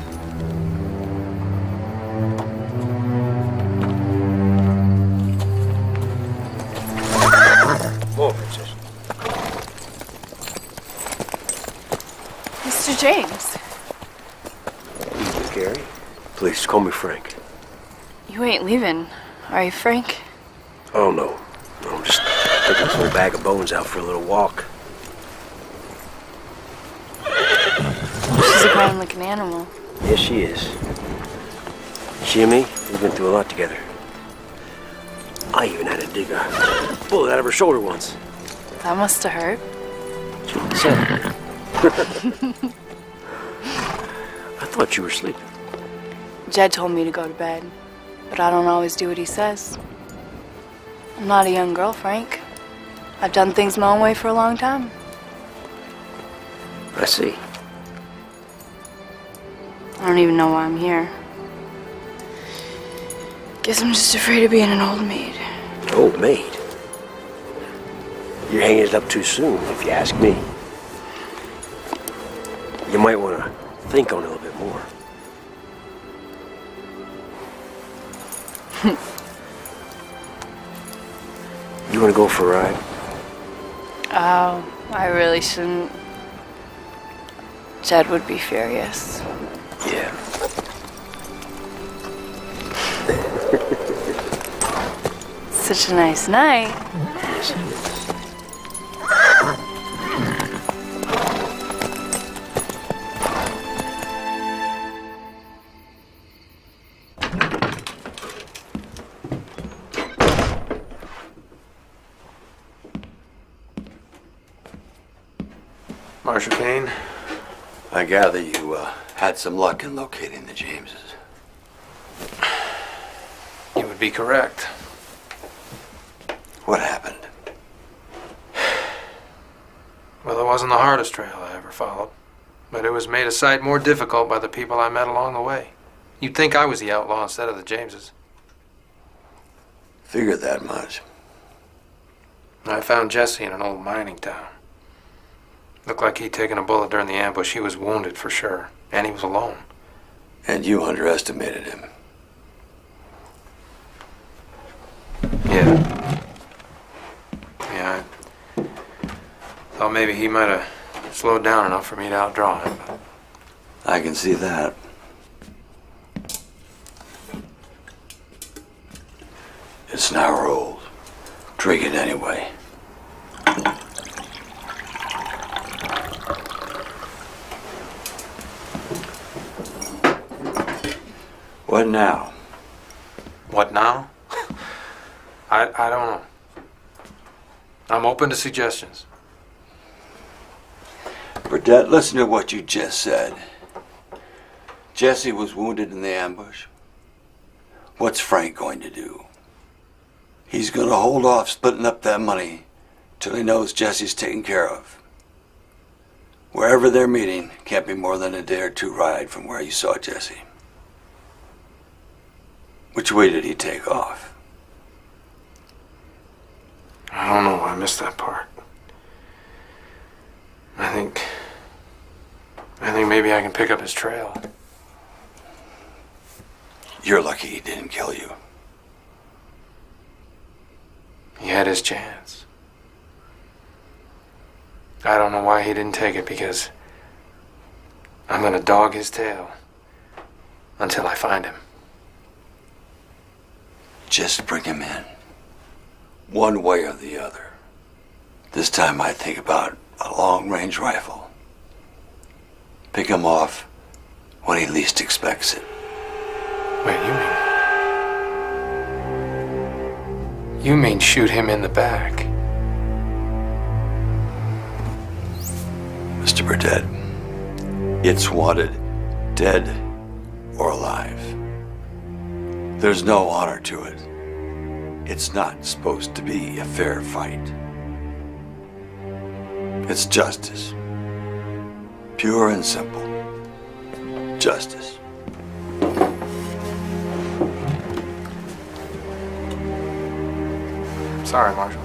Come on, Princess. Mr. James, Evening, Carrie. Please, call me Frank. you ain't leaving, are you, Frank? Oh, no. No, I'm just taking this little bag of bones out for a little walk. She's a grand looking animal. Yes, she is. She and me, we've been through a lot together. I even had to dig a bullet out of her shoulder once. That must have hurt. She said it. I thought you were sleeping. Jed told me to go to bed, but I don't always do what he says. I'm not a young girl, Frank. I've done things my own way for a long time. I see. I don't even know why I'm here. Guess I'm just afraid of being an old maid. Old maid? You're hanging it up too soon, if you ask me. You might want to think on it a little bit more. You want to go for a ride? Oh, I really shouldn't. Jed would be furious. Yeah. Such a nice night. Yes, it is. Marshal Kane? I gather you had some luck in locating the Jameses. You would be correct. What happened? Well, it wasn't the hardest trail I ever followed, but it was made a sight more difficult by the people I met along the way. You'd think I was the outlaw instead of the Jameses. Figured that much. I found Jesse in an old mining town. Looked like he'd taken a bullet during the ambush. He was wounded for sure, and he was alone. And you underestimated him. Yeah. Yeah, I thought maybe he might have slowed down enough for me to outdraw him. But I can see that. It's an hour old. Drink it anyway. What now? What now? I don't know. I'm open to suggestions. Burdett, listen to what you just said. Jesse was wounded in the ambush. What's Frank going to do? He's going to hold off splitting up that money till he knows Jesse's taken care of. Wherever they're meeting can't be more than a day or two ride from where you saw Jesse. Which way did he take off? I don't know. I missed that part. I think maybe I can pick up his trail. You're lucky he didn't kill you. He had his chance. I don't know why he didn't take it, because I'm gonna dog his tail until I find him. Just bring him in. One way or the other. This time I think about a long-range rifle. Pick him off when he least expects it. Wait, you mean shoot him in the back? Mr. Burdett, it's wanted, dead or alive. There's no honor to it. It's not supposed to be a fair fight. It's justice. Pure and simple. Justice. Sorry, Marshal.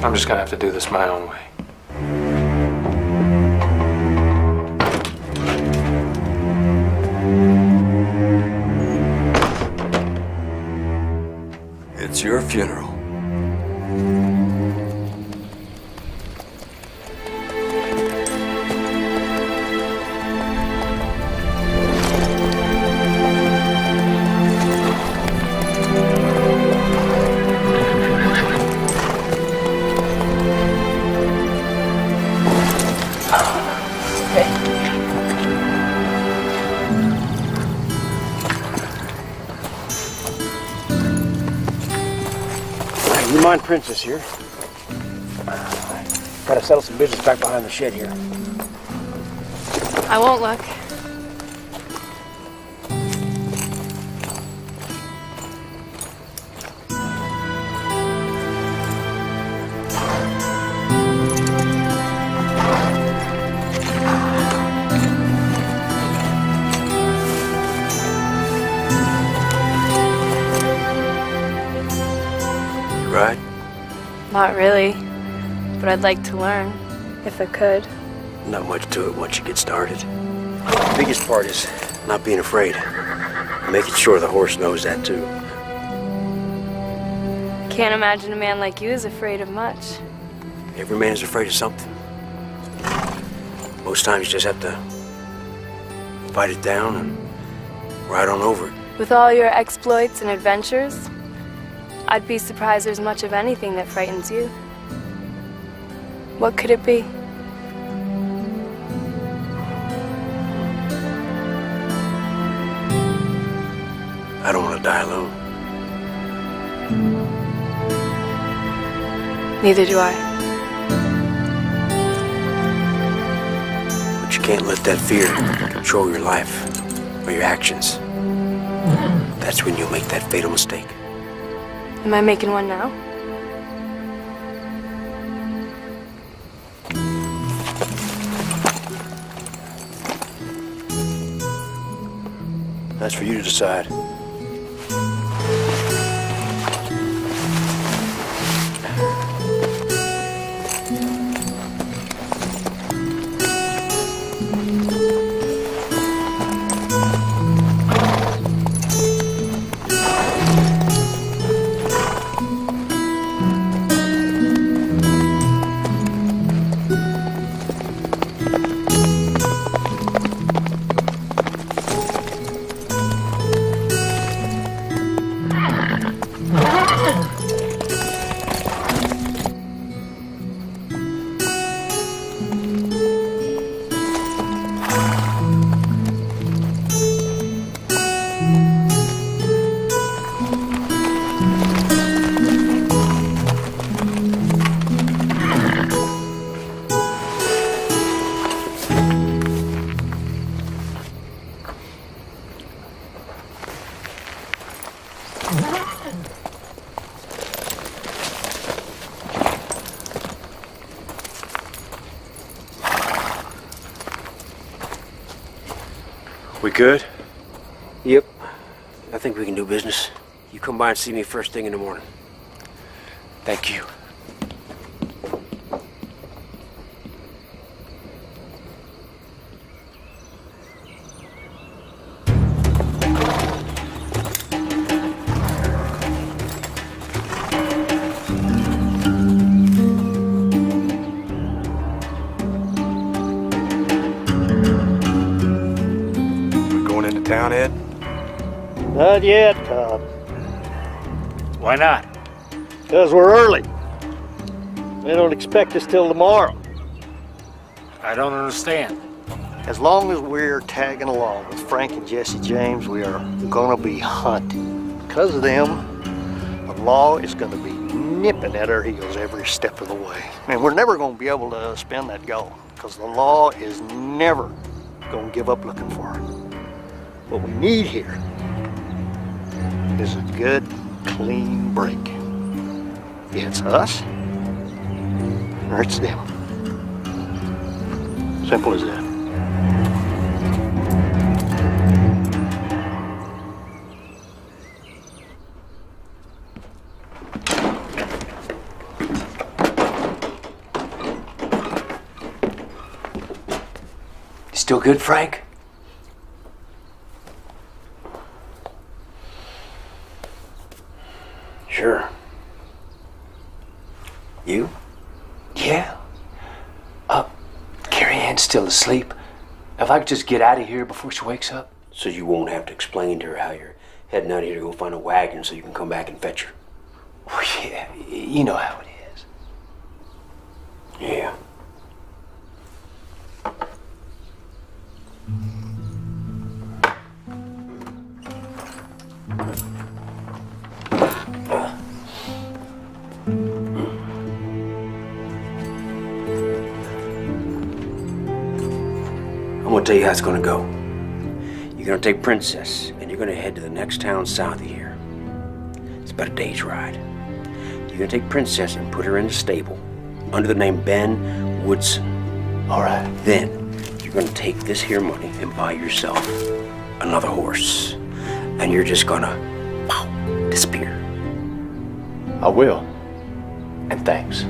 I'm just gonna have to do this my own way. It's your funeral. You mind Princess here? Gotta settle some business back behind the shed here. I won't look. Right? Not really, but I'd like to learn, if I could. Not much to it once you get started. The biggest part is not being afraid. Making sure the horse knows that too. Can't imagine a man like you is afraid of much. Every man is afraid of something. Most times you just have to fight it down and ride on over it. With all your exploits and adventures, I'd be surprised there's much of anything that frightens you. What could it be? I don't want to die alone. Neither do I. But you can't let that fear control your life or your actions. That's when you'll make that fatal mistake. Am I making one now? That's for you to decide. We good? Yep. I think we can do business. You come by and see me first thing in the morning. Thank you. Town, Ed? Not yet, Cobb. Why not? Because we're early. They don't expect us till tomorrow. I don't understand. As long as we're tagging along with Frank and Jesse James, we are gonna be hunted. Because of them, the law is gonna be nipping at our heels every step of the way. And we're never gonna be able to spend that goal, because the law is never gonna give up looking for it. What we need here is a good, clean break. It's us, or it's them. Simple as that. Still good, Frank? Sure. You? Yeah. Carrie Ann's still asleep. If I could just get out of here before she wakes up. So you won't have to explain to her how you're heading out here to go find a wagon so you can come back and fetch her. Oh, yeah, you know how it is. Yeah. I'm gonna tell you how it's gonna go. You're gonna take Princess, and you're gonna head to the next town south of here. It's about a day's ride. You're gonna take Princess and put her in the stable under the name Ben Woodson. All right. Then you're gonna take this here money and buy yourself another horse, and you're just gonna disappear. I will. And thanks.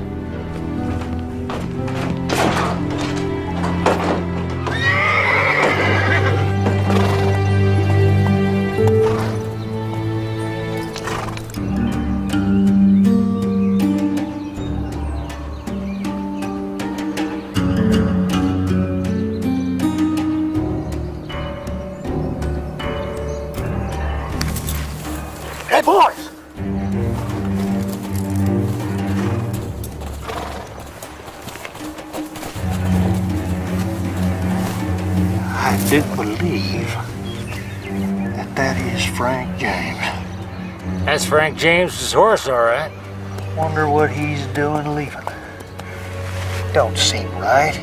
Hey, boys! I do believe that is Frank James. That's Frank James's horse, all right. Wonder what he's doing leaving. Don't seem right.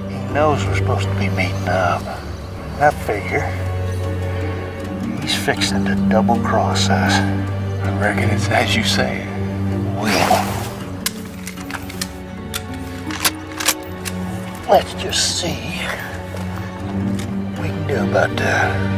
He knows we're supposed to be meeting up. I figure he's fixing to double-cross us. I reckon it's as you say. Let's just see what we can do about that.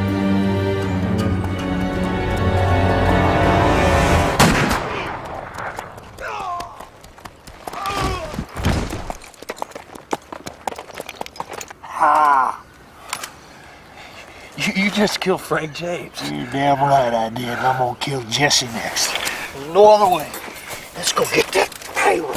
You just killed Frank James. You're damn right I did. And I'm gonna kill Jesse next. There's no other way. Let's go get that payroll.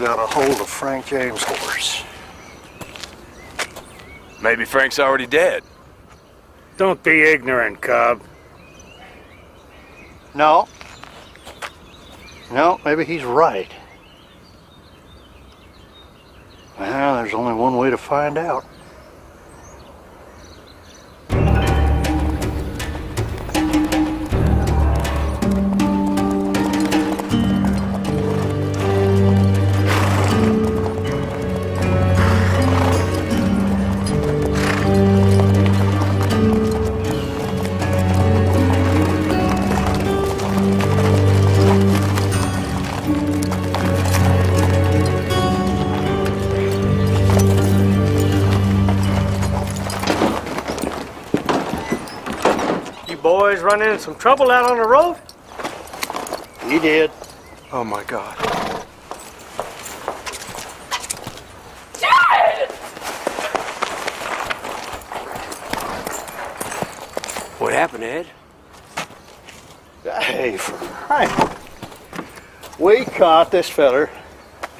got a hold of Frank James' horse. Maybe Frank's already dead. Don't be ignorant, Cobb. No. No, maybe he's right. Well, there's only one way to find out. Boys run into some trouble out on the road? He did. Oh my God. What happened, Ed? Hey, Frank. We caught this feller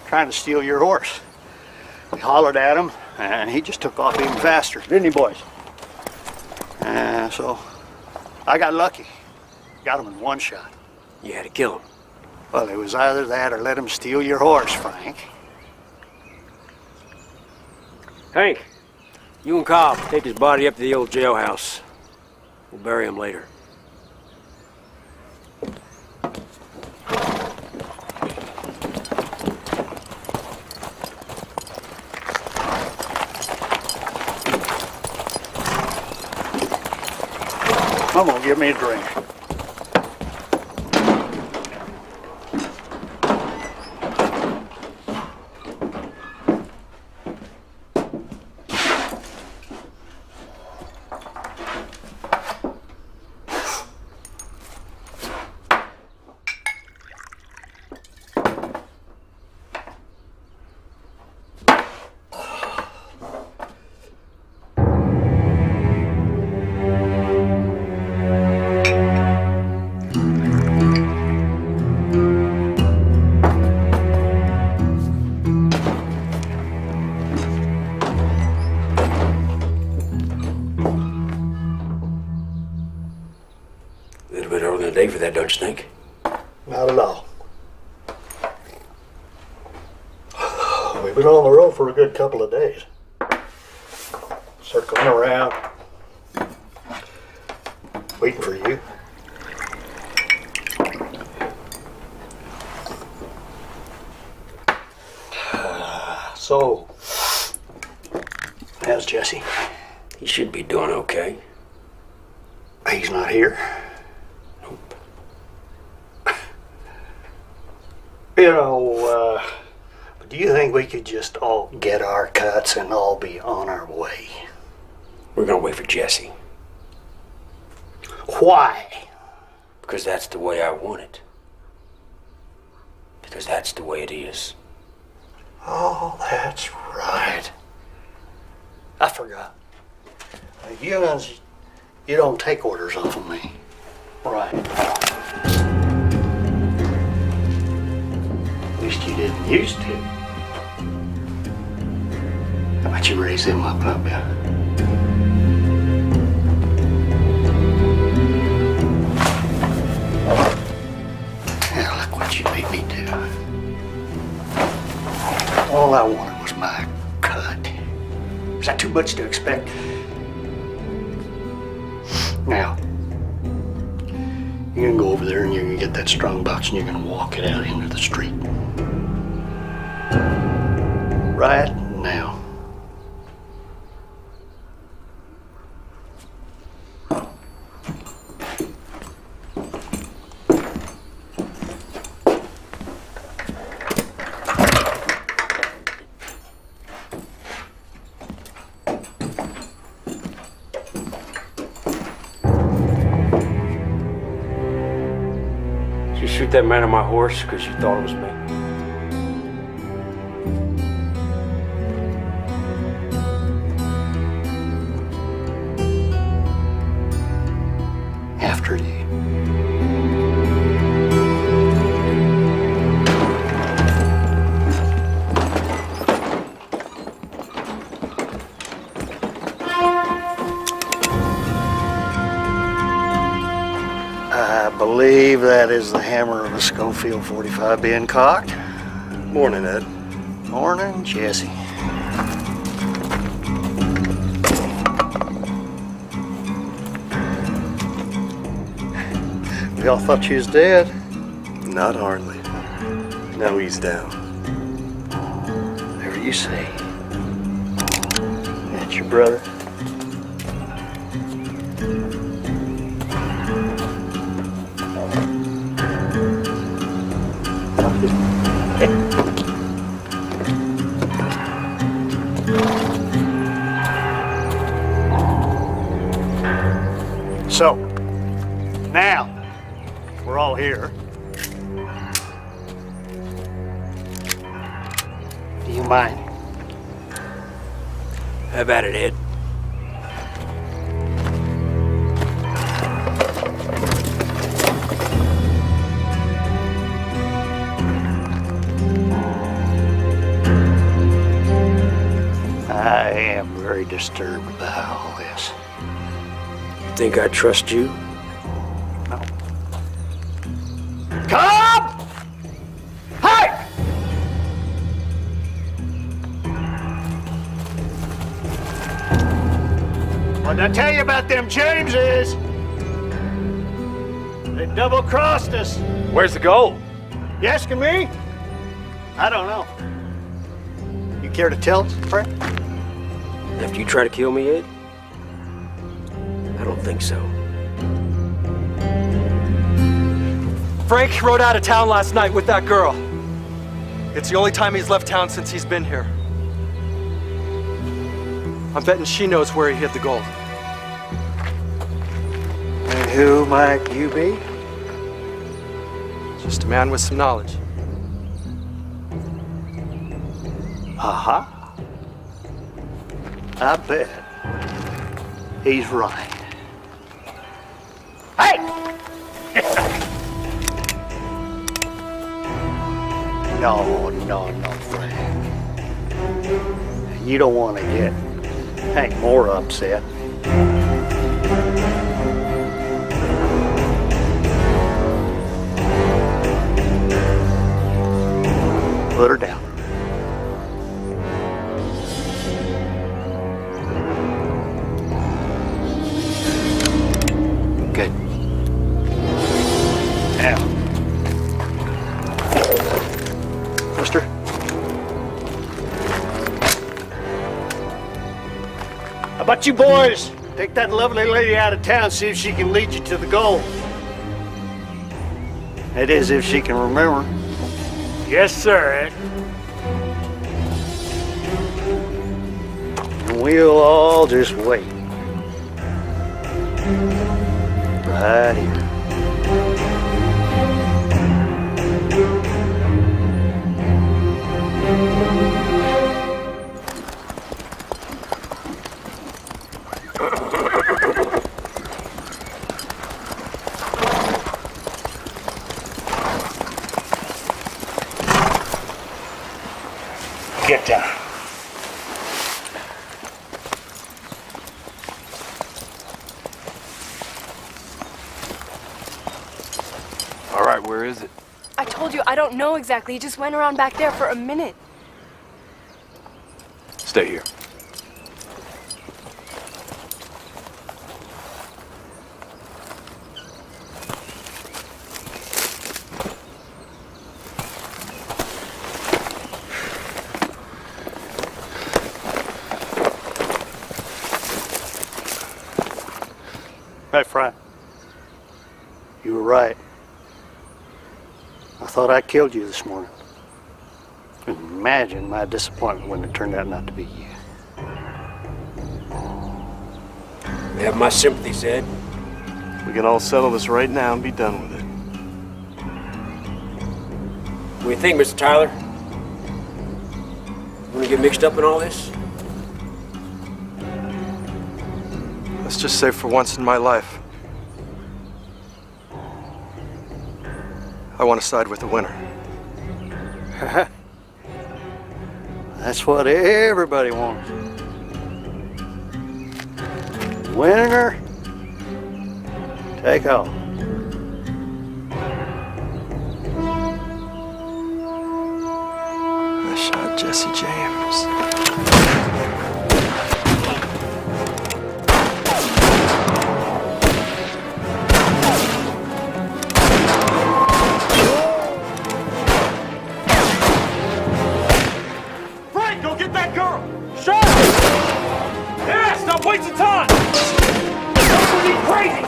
trying to steal your horse. We hollered at him, and he just took off even faster, didn't he, boys? So I got lucky. Got him in one shot. You had to kill him. Well, it was either that or let him steal your horse, Frank. Hank, you and Cobb take his body up to the old jailhouse. We'll bury him later. Come on, give me a drink. Day for that, don't you think? Not at all. We've been on the road for a good couple of days. Circling around, waiting for you. So, how's Jesse? He should be doing okay. He's not here? You know, do you think we could just all get our cuts and all be on our way? We're gonna wait for Jesse. Why? Because that's the way I want it. Because that's the way it is. Oh, that's right. I forgot. You don't take orders off of me. Right. At least you didn't used to. How about you raise them up, huh, Bill? Yeah, look what you made me do. All I wanted was my cut. Is that too much to expect? Now, you're gonna go over there and you're gonna get that strong box and you're gonna walk it out into the street. Right now. Did you shoot that man on my horse because you thought it was me? After you. believe that is the hammer of a Schofield 45 being cocked. Morning, Ed. Morning, Jesse. We all thought you was dead. Not hardly. Now he's down. Whatever you say. That's your brother. So, now, we're all here. Do you mind? Have at it, Ed. I am very disturbed about all this. Think I trust you? No. Come! Hey! What I tell you about them Jameses? They double-crossed us. Where's the gold? You asking me? I don't know. You care to tell us, Frank? After you try to kill me, Ed? I don't think so. Frank rode out of town last night with that girl. It's the only time he's left town since he's been here. I'm betting she knows where he hid the gold. And who might you be? Just a man with some knowledge. Aha. I bet he's right. Hey! No, Frank. You don't want to get Hank more upset. Put her down. Good. Now, mister. How about you boys? Take that lovely lady out of town, see if she can lead you to the goal. That is, if she can remember. Yes, sir, Ed. And we'll all just wait. Right here. Get down. All right, where is it? I told you I don't know exactly. He just went around back there for a minute. Stay here. Hey, Frank. You were right. I thought I killed you this morning. Imagine my disappointment when it turned out not to be you. You have my sympathies, Ed. We can all settle this right now and be done with it. What do you think, Mr. Tyler? Want to get mixed up in all this? Let's just say for once in my life, I want to side with the winner. That's what everybody wants. Winner, take all. waste of time! Don't be crazy!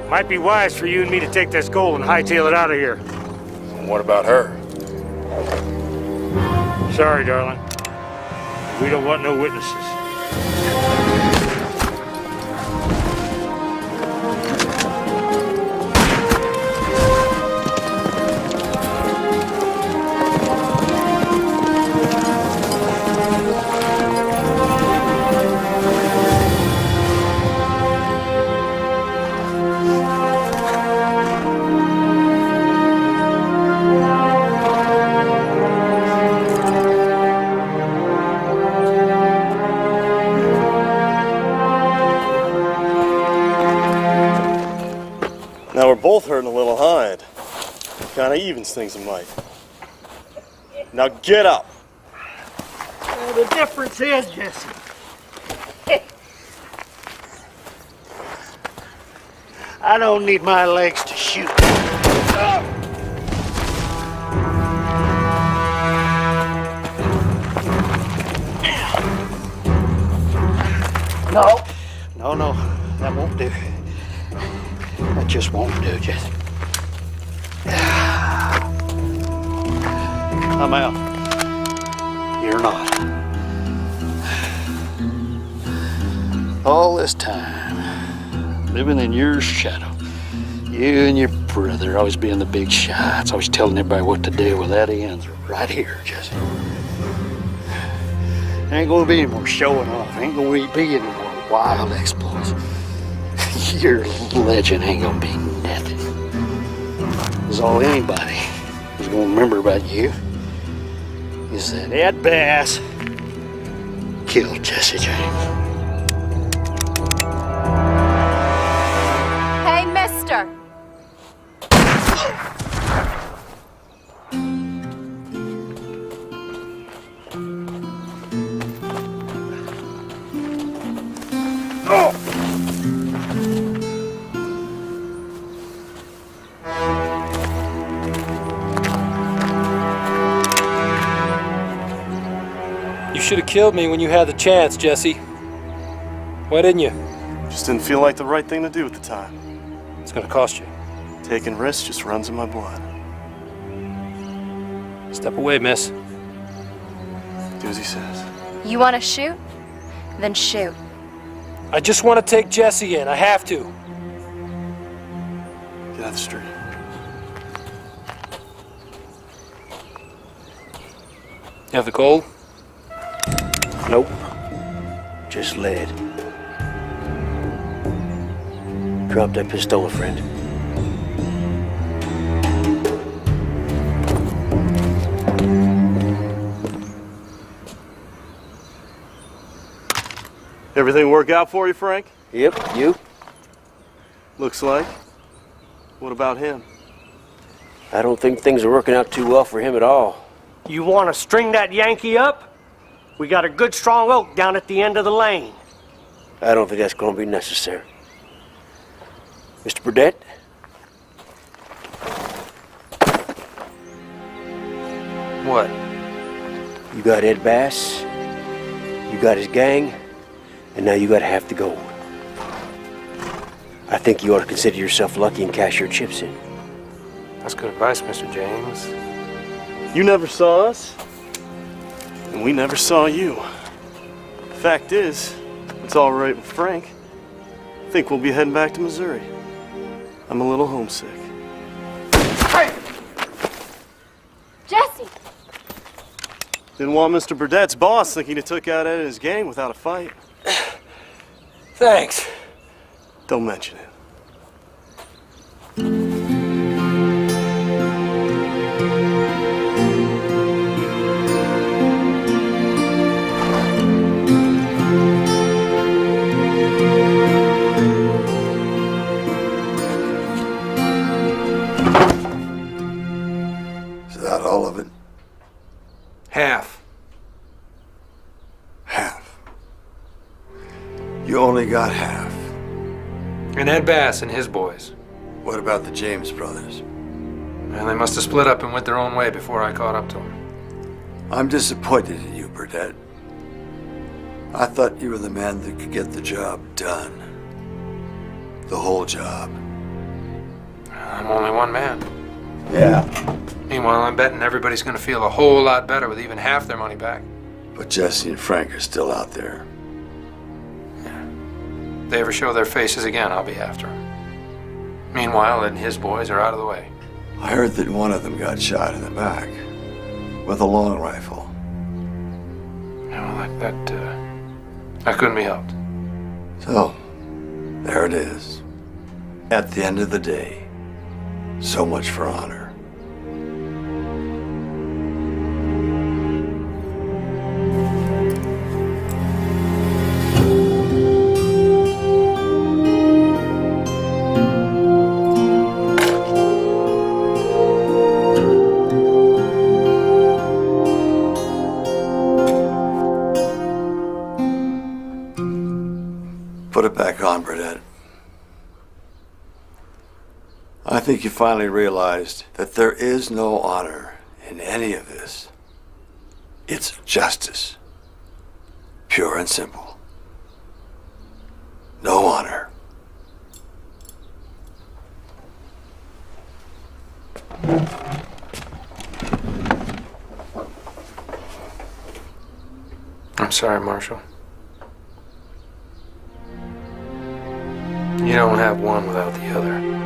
Might be wise for you and me to take this gold and hightail it out of here. What about her? Sorry, darling. We don't want no witnesses. Now we're both hurting a little, huh, Ed? Kinda evens things a mite. Now get up! Well, the difference is, Jesse, I don't need my legs to shoot. No, that won't do. That just won't do, Jesse. I'm out. You're not. All this time, living in your shadow. You and your brother always being the big shots, always telling everybody what to do. Well, that ends right here, Jesse. There ain't gonna be any more showing off. Ain't gonna be any more wild exploits. Your legend ain't gonna be nothing. Because all anybody is gonna remember about you is that Ed Bass killed Jesse James. Hey, mister! You should have killed me when you had the chance, Jesse. Why didn't you? Just didn't feel like the right thing to do at the time. It's gonna cost you. Taking risks just runs in my blood. Step away, miss. Do as he says. You want to shoot? Then shoot. I just want to take Jesse in. I have to. Get out the street. You have the gold? Nope. Just lead. Drop that pistola, friend. Everything work out for you, Frank? Yep, you? Looks like. What about him? I don't think things are working out too well for him at all. You want to string that Yankee up? We got a good strong oak down at the end of the lane. I don't think that's going to be necessary. Mr. Burdett? What? You got Ed Bass, you got his gang, and now you got half the gold. I think you ought to consider yourself lucky and cash your chips in. That's good advice, Mr. James. You never saw us, and we never saw you. Fact is, it's all right with Frank. I think we'll be heading back to Missouri. I'm a little homesick. Hey! Jesse! Didn't want Mr. Burdett's boss thinking he took out Ed and his gang without a fight. Thanks. Don't mention it. You only got half. And Ed Bass and his boys. What about the James brothers? And they must have split up and went their own way before I caught up to them. I'm disappointed in you, Burdett. I thought you were the man that could get the job done. The whole job. I'm only one man. Yeah. Meanwhile, I'm betting everybody's going to feel a whole lot better with even half their money back. But Jesse and Frank are still out there. If they ever show their faces again, I'll be after them. Meanwhile, Ed and his boys are out of the way. I heard that one of them got shot in the back with a long rifle. Yeah, well, that couldn't be helped. So, there it is. At the end of the day, so much for honor. Put it back on, Burdett. I think you finally realized that there is no honor in any of this. It's justice. Pure and simple. No honor. I'm sorry, Marshal. You don't have one without the other.